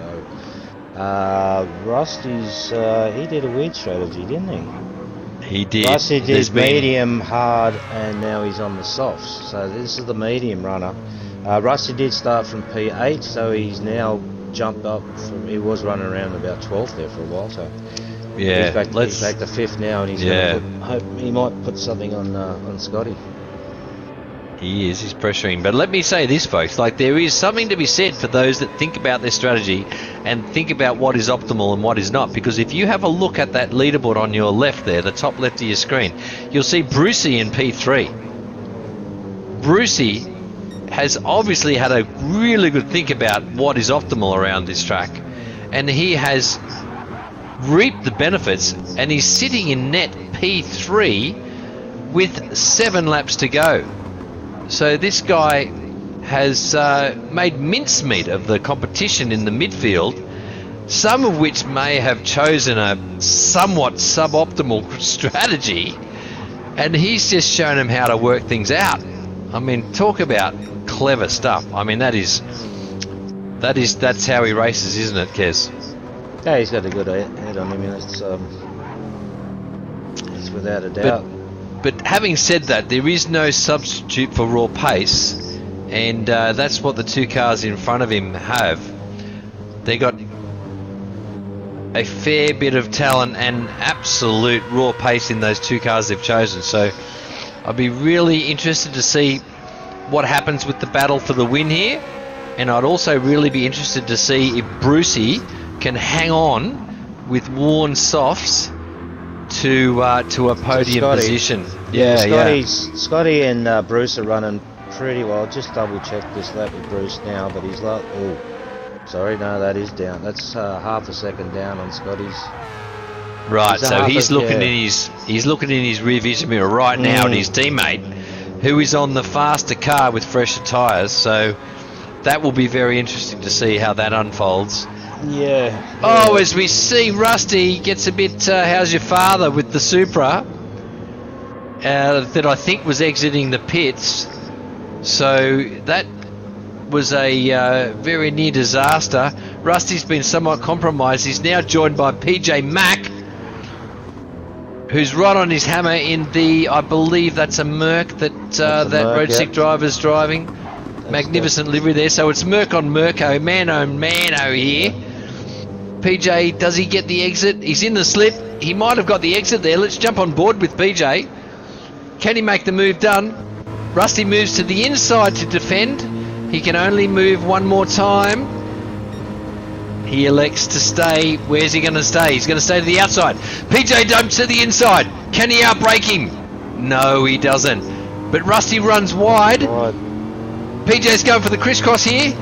Rusty's he did a weird strategy, didn't he? He did. Rusty did medium, hard, and now he's on the softs. So this is the medium runner. Rusty did start from P8, so he's now jumped up. He was running around about 12th there for a while. So. Yeah, he's back to 5th now, and he might put something on Scotty. He is. He's pressuring. But let me say this, folks. Like, there is something to be said for those that think about their strategy and think about what is optimal and what is not. Because if you have a look at that leaderboard on your left there, the top left of your screen, you'll see Brucey in P3. Brucey has obviously had a really good think about what is optimal around this track. And he has reaped the benefits, and he's sitting in net P3 with 7 laps to go. So this guy has made mincemeat of the competition in the midfield, some of which may have chosen a somewhat suboptimal strategy, and he's just shown them how to work things out. I mean, talk about clever stuff. I mean, that's how he races, isn't it, Kez? Yeah, he's got a good head on him. It's without a doubt. But having said that, there is no substitute for raw pace, and that's what the 2 cars in front of him have. They got a fair bit of talent and absolute raw pace in those 2 cars they've chosen. So I'd be really interested to see what happens with the battle for the win here, and I'd also really be interested to see if Brucey can hang on with worn softs to a podium position. Scotty and Bruce are running pretty well. Just double check this lap with Bruce now, but he's like, that is down. That's half a second down on Scotty's. Right, so he's looking in his rear vision mirror right now at his teammate, who is on the faster car with fresher tyres. So that will be very interesting to see how that unfolds. Yeah. Oh, as we see, Rusty gets a bit how's your father with the Supra that I think was exiting the pits. So that was a very near disaster. Rusty's been somewhat compromised. He's now joined by PJ Mack, who's right on his hammer in the, I believe that's a Merc that Road Sick driver's driving. Magnificent livery there. So it's Merc on Merco, mano here. PJ, does he get the exit? He's in the slip. He might have got the exit there. Let's jump on board with PJ. Can he make the move done? Rusty moves to the inside to defend. He can only move one more time. He elects to stay. Where's he going to stay? He's going to stay to the outside. PJ dumps to the inside. Can he outbrake him? No, he doesn't. But Rusty runs wide. PJ's going for the crisscross here.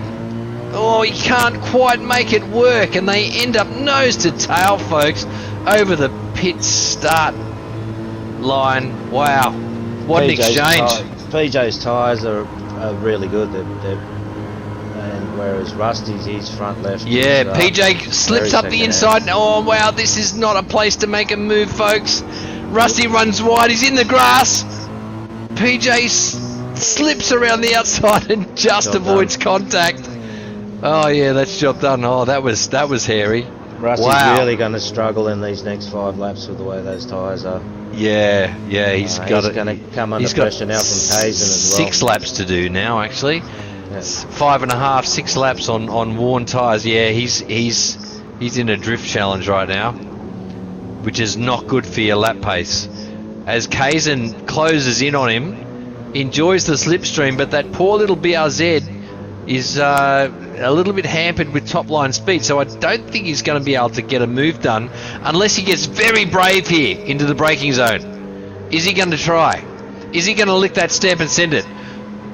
Oh, he can't quite make it work, and they end up nose to tail, folks, over the pit start line. Wow, what an exchange. PJ's tyres are really good, and whereas Rusty's, he's front left. Yeah, PJ slips up the inside. Oh, wow, this is not a place to make a move, folks. Rusty runs wide, he's in the grass. PJ slips around the outside and just avoids contact. Oh yeah, that's job done. Oh, that was hairy. Rusty's really going to struggle in these next 5 laps with the way those tyres are. Yeah, he's going to come under pressure now from Kazan as well. 6 laps to do now, actually. Yes. 5.5, 6 laps on worn tyres. Yeah, he's in a drift challenge right now, which is not good for your lap pace. As Kazan closes in on him, enjoys the slipstream, but that poor little BRZ is a little bit hampered with top line speed, so I don't think he's going to be able to get a move done unless he gets very brave here into the braking zone. Is he going to try? Is he going to lick that step and send it?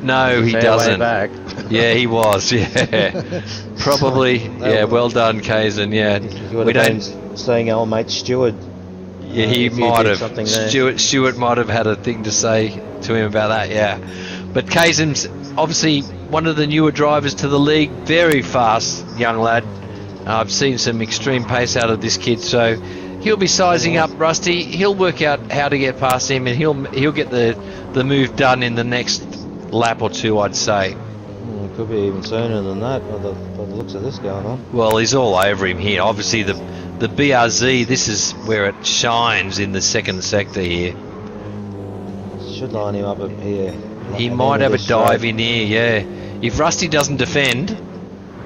No, he doesn't. Back. Yeah, he was. Yeah, probably. Yeah, well done, Kazan. Yeah, we don't seeing old mate Stewart. Yeah, he might have. Stewart might have had a thing to say to him about that. Yeah, but Kazan's obviously one of the newer drivers to the league. Very fast young lad. I've seen some extreme pace out of this kid, so he'll be sizing up Rusty. He'll work out how to get past him, and he'll get the move done in the next lap or 2, I'd say. Could be even sooner than that by the looks of this going on. Well, he's all over him here. Obviously the BRZ, this is where it shines in the second sector here. Should line him up here. He might have a dive in here, yeah. If Rusty doesn't defend,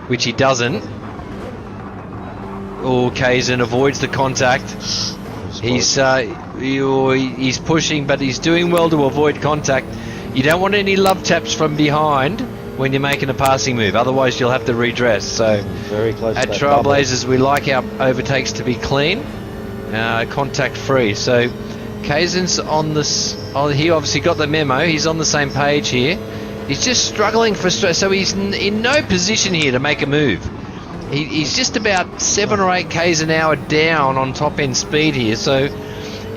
which he doesn't, Kazan avoids the contact. He's pushing, but he's doing well to avoid contact. You don't want any love taps from behind when you're making a passing move, otherwise you'll have to redress. So very close at Trailblazers, we like our overtakes to be clean, contact free. So Kazan's on this. He obviously got the memo. He's on the same page here. He's just struggling so he's in no position here to make a move. He's just about 7 or 8 k's an hour down on top end speed here. So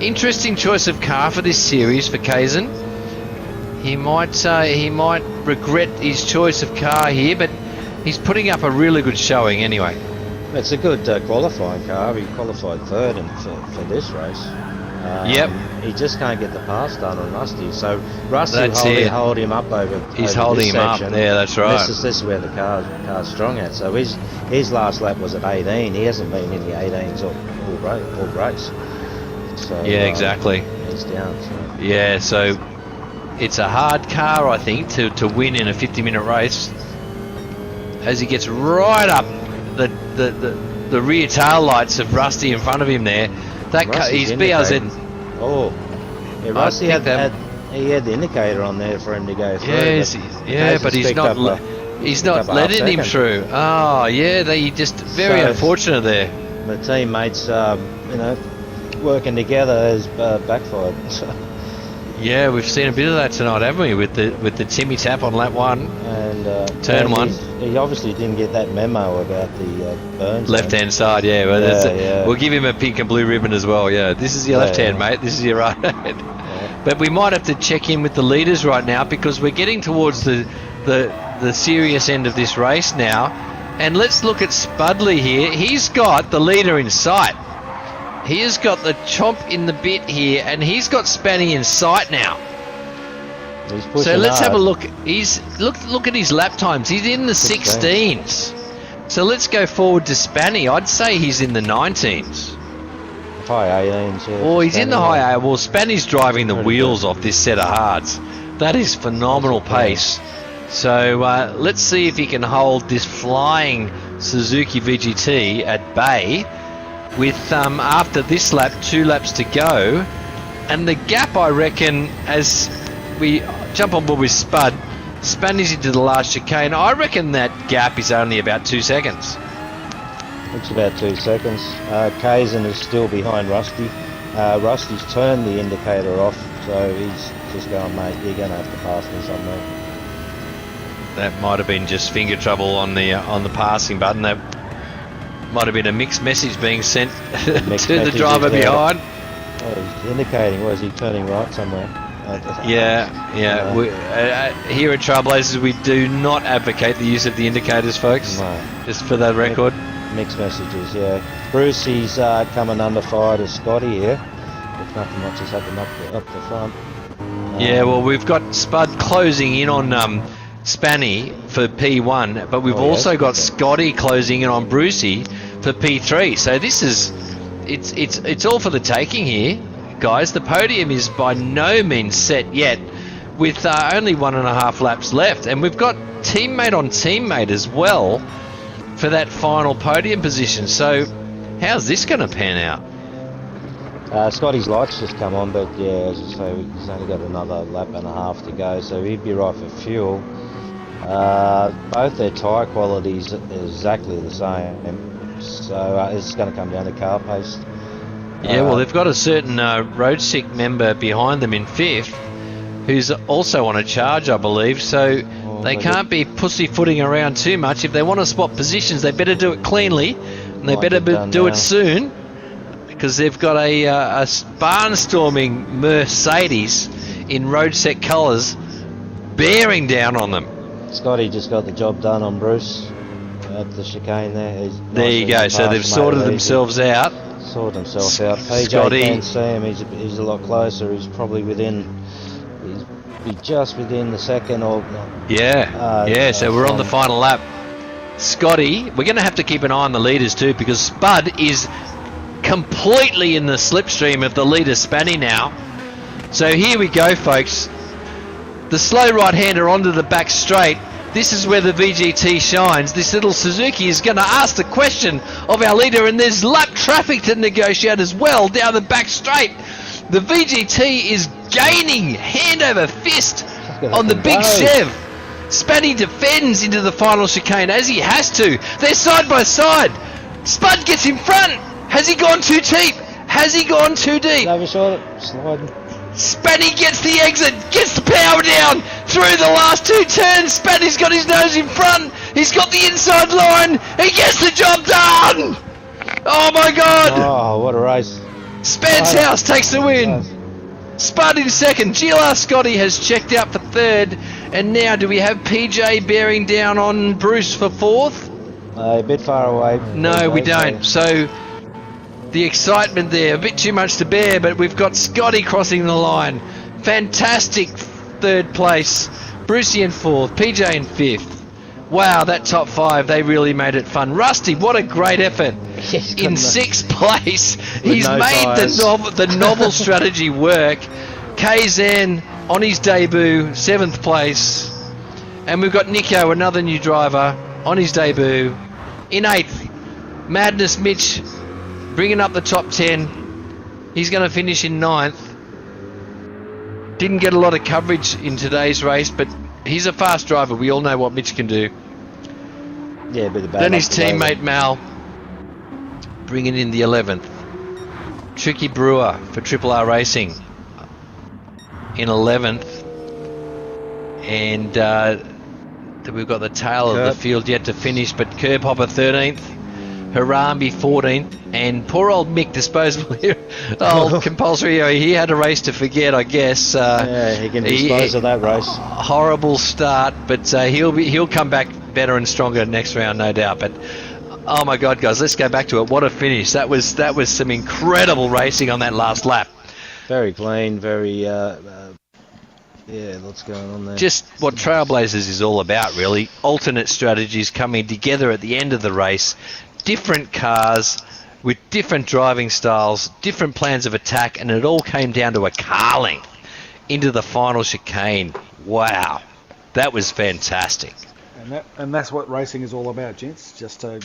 Interesting choice of car for this series for Kazan. He might regret his choice of car here, but he's putting up a really good showing anyway. It's a good qualifying car. He qualified third for this race. Yep. He just can't get the pass done on Rusty. So Rusty That's will it. hold him up over. He's over holding this him up. section. Yeah, that's right. This is where the car's strong at. So his last lap was at 18. He hasn't been in the 18s all race. So, Yeah, exactly. He's down. So. Yeah, so it's a hard car, I think, to win in a 50-minute race. As he gets right up the rear tail lights of Rusty in front of him there. That car, he's BRZ. Oh, yeah, Rusty had the indicator on there for him to go through. Yes, but he's not letting him through. Oh, yeah, they just very unfortunate there. The teammates, working together has backfired. Yeah, we've seen a bit of that tonight, haven't we? With the Timmy tap on lap 1 and turn 1. He obviously didn't get that memo about the burns. Left-hand side, yeah. Well, we'll give him a pink and blue ribbon as well. Yeah, this is your left hand, mate. This is your right hand. Yeah. But we might have to check in with the leaders right now because we're getting towards the serious end of this race now. And let's look at Spudley here. He's got the leader in sight. He has got the chomp in the bit here, and he's got Spanny in sight now. So let's have a look. Look at his lap times. He's in the 16s. So let's go forward to Spanny. I'd say he's in the 19s. High 18s. Yeah, Oh, he's in the high 8. Well, Spanny's driving the wheels off this set of hards. That is phenomenal pace. So let's see if he can hold this flying Suzuki VGT at bay. With after this lap, 2 laps to go, and the gap, I reckon, as we jump on board with Spud, Spanny's into the last chicane. I reckon that gap is only about 2 seconds. It's about 2 seconds. Kazan is still behind Rusty. Rusty's turned the indicator off, so he's just going, mate, you're going to have to pass me somewhere. That might have been just finger trouble on the passing button. That might have been a mixed message being sent to the driver behind. Oh, he's indicating, was he turning right somewhere? Yeah. We, here at Trailblazers, we do not advocate the use of the indicators, folks. No. Just for that record. Mixed messages, yeah. Bruce, he's coming under fire to Scotty here. If nothing much has happened up the front. Yeah, well, we've got Spud closing in on Spanny for P1, but we've also got Scotty closing in on Brucey for P3. So this is it's all for the taking here, guys. The podium is by no means set yet, with only 1.5 laps left, and we've got teammate on teammate as well for that final podium position. So how's this going to pan out? Scotty's lights just come on, but yeah, as I say, he's only got another lap and a half to go, so he'd be right for fuel. Both their tyre qualities are exactly the same, so it's going to come down to car pace. Yeah, well, they've got a certain road sick member behind them in 5th, who's also on a charge, I believe, so they can't be pussyfooting around too much. If they want to swap positions, they better do it cleanly, and they better do it soon, because they've got a barnstorming Mercedes in road set colours bearing down on them. Scotty just got the job done on Bruce at the chicane there. There you go. So they've sorted themselves out. Sorted himself out. PJ Scotty, can't see him. He's a lot closer. He's probably just within the second or. So we're on the final lap. Scotty, we're going to have to keep an eye on the leaders too, because Spud is completely in the slipstream of the leader Spanny now. So here we go, folks. The slow right-hander onto the back straight. This is where the VGT shines. This little Suzuki is going to ask the question of our leader, and there's lap traffic to negotiate as well down the back straight. The VGT is gaining hand over fist on the big Chev. Spanny defends into the final chicane as he has to. They're side by side. Spud gets in front. Has he gone too deep? Has he gone too deep? Overshot it, sliding. Spanny gets the exit, gets the power down through the last 2 turns. Spanny's got his nose in front. He's got the inside line. He gets the job done. Oh my God! Oh, what a race! Spence House takes the win. Spud in second. GLR Scotty has checked out for third. And now do we have PJ bearing down on Bruce for fourth? A bit far away. No, we don't. So the excitement there, a bit too much to bear, but we've got Scotty crossing the line. Fantastic third place. Brucey in fourth, PJ in fifth. Wow, that top five, they really made it fun. Rusty, what a great effort. In sixth place, he's made the novel strategy work. KZN on his debut, seventh place. And we've got Nico, another new driver, on his debut, in eighth. Madness Mitch bringing up the top 10. He's going to finish in ninth. Didn't get a lot of coverage in today's race, but he's a fast driver. We all know what Mitch can do. Yeah, a bit of bad Then luck his today, teammate Mal bringing in the 11th. Tricky Brewer for Triple R Racing in 11th. And we've got the tail of the field yet to finish, but Curb Hopper 13th. Harambe 14th. And poor old Mick Disposable here. Oh, compulsory. He had a race to forget, I guess. Yeah, he can dispose of that race. Horrible start, but he'll come back better and stronger next round, no doubt. But oh my God, guys, let's go back to it. What a finish! That was some incredible racing on that last lap. Very clean, very yeah. What's going on there? Just what Trailblazers is all about, really. Alternate strategies coming together at the end of the race. Different cars with different driving styles, different plans of attack, and it all came down to a car length into the final chicane. Wow, that was fantastic. And that's what racing is all about, gents. Just to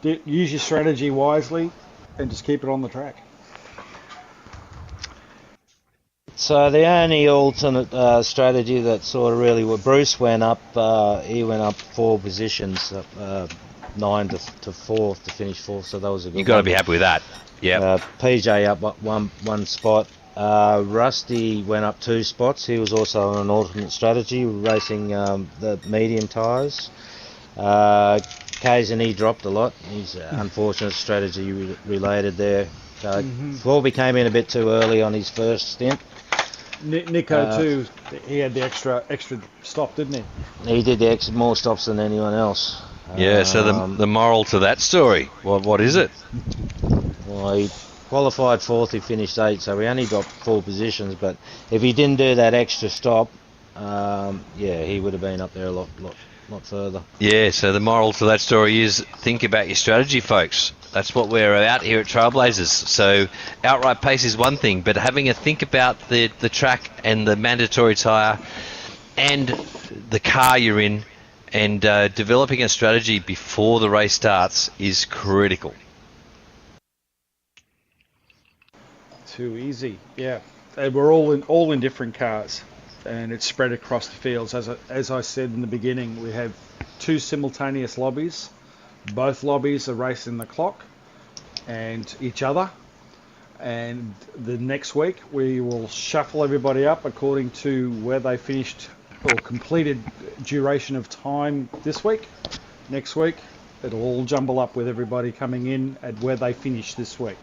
use your strategy wisely and just keep it on the track. So the only alternate strategy that sort of really, Bruce went up. He went up 4 positions, 9 to 4th to finish 4th. So that was a good. You got to be happy with that. Yeah. PJ up one spot. Rusty went up 2 spots. He was also on an alternate strategy, racing the medium tyres. Occasionally dropped a lot. He's unfortunate strategy related there. Corby came in a bit too early on his first stint. Nico too. He had the extra stop, didn't he? He did the more stops than anyone else. Yeah. So the moral to that story, what is it? Well, he qualified 4th, he finished 8th, so he only dropped 4 positions. But if he didn't do that extra stop, he would have been up there a lot further. Yeah, so the moral to that story is think about your strategy, folks. That's what we're out here at Trailblazers. So outright pace is one thing, but having a think about the track and the mandatory tyre and the car you're in and developing a strategy before the race starts is critical. Too easy, yeah. And we're all in different cars, and it's spread across the fields. As I said in the beginning, we have 2 simultaneous lobbies. Both lobbies are racing the clock and each other. And the next week we will shuffle everybody up according to where they finished or completed duration of time this week. Next week it'll all jumble up with everybody coming in at where they finished this week.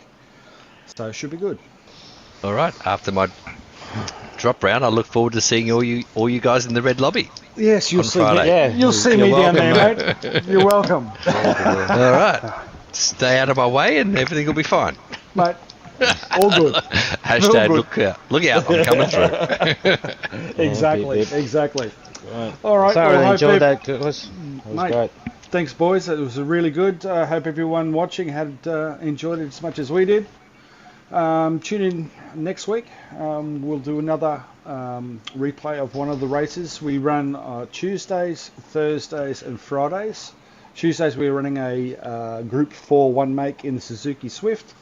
So it should be good. All right. After my drop round, I look forward to seeing all you guys in the red lobby. Yes, you'll see me. Yeah, you'll see me down there, mate. You're welcome. All right. Stay out of my way, and everything will be fine. Mate, all good. Hashtag all good. Look out! I'm coming through. Exactly. Right. All right. Sorry, I enjoyed that. That was mate, great. Thanks, boys. It was really good. I hope everyone watching had enjoyed it as much as we did. Tune in next week. We'll do another replay of one of the races. We run Tuesdays, Thursdays and Fridays. Tuesdays we're running a Group 4 one make in the Suzuki Swift.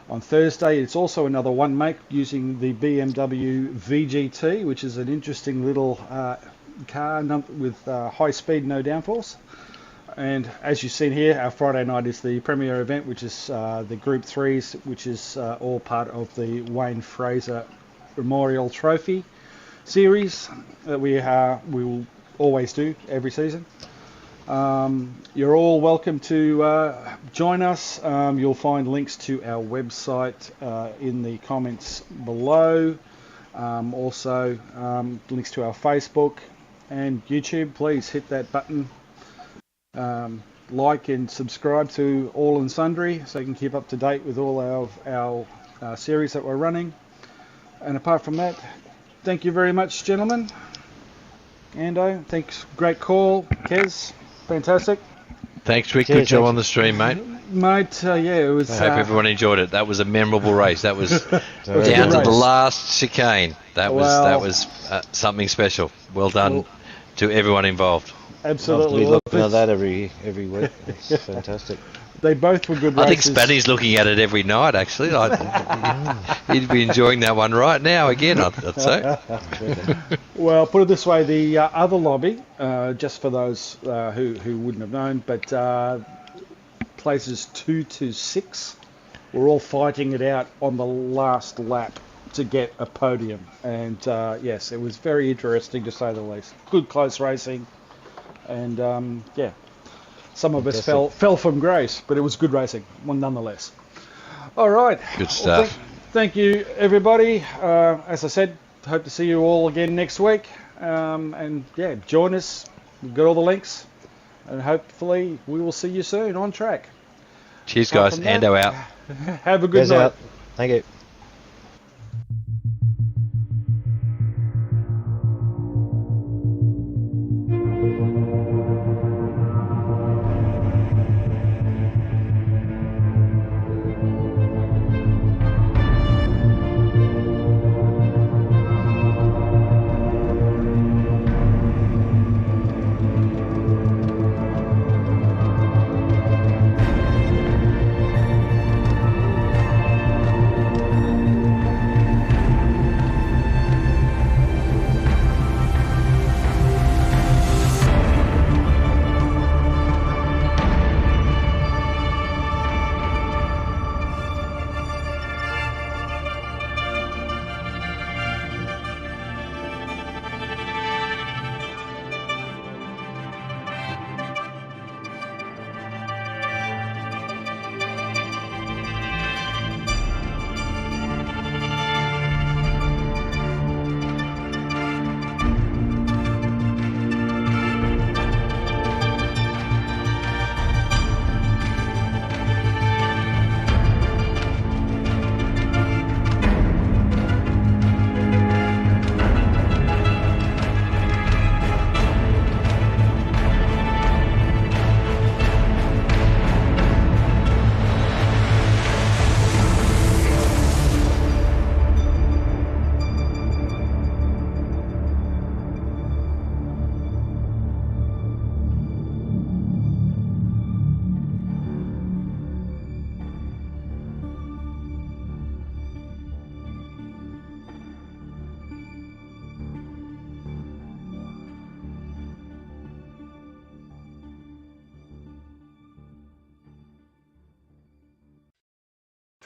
On Thursday it's also another one make using the BMW VGT, which is an interesting little car with high speed, no downforce. And as you've seen here, our Friday night is the premier event, which is the Group 3s, which is all part of the Wayne Fraser Memorial Trophy series that we will always do every season. You're all welcome to join us. You'll find links to our website in the comments below. Also, links to our Facebook and YouTube. Please hit that button. Like and subscribe to all and sundry so you can keep up to date with all our series that we're running. And apart from that, thank you very much, gentlemen. Ando, thanks. Great call. Kez, fantastic. Thanks, Rick. Cheers, Good job thanks. on the stream, mate. Mate, yeah, it was... I hope everyone enjoyed it. That was a memorable race. That was it was a down good to the race. last chicane. That was something special. Well done to everyone involved. Absolutely. We're Well, looking at that every week. It's fantastic. they both were good I think races. Spanny's looking at it every night, actually. He'd be enjoying that one right now again, I'd say. Well, put it this way, the other lobby, just for those who wouldn't have known, but places 2 to 6 were all fighting it out on the last lap to get a podium. And yes, it was very interesting to say the least. Good close racing. And yeah, some of us fell from grace, but it was good racing, well, nonetheless. All right. Good stuff. Well, thank you, everybody. As I said, hope to see you all again next week. And yeah, join us. We've got all the links. And hopefully we will see you soon on track. Cheers, guys. Apart from that, Ando out. Have a good Guys night. out. Thank you.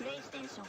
PlayStation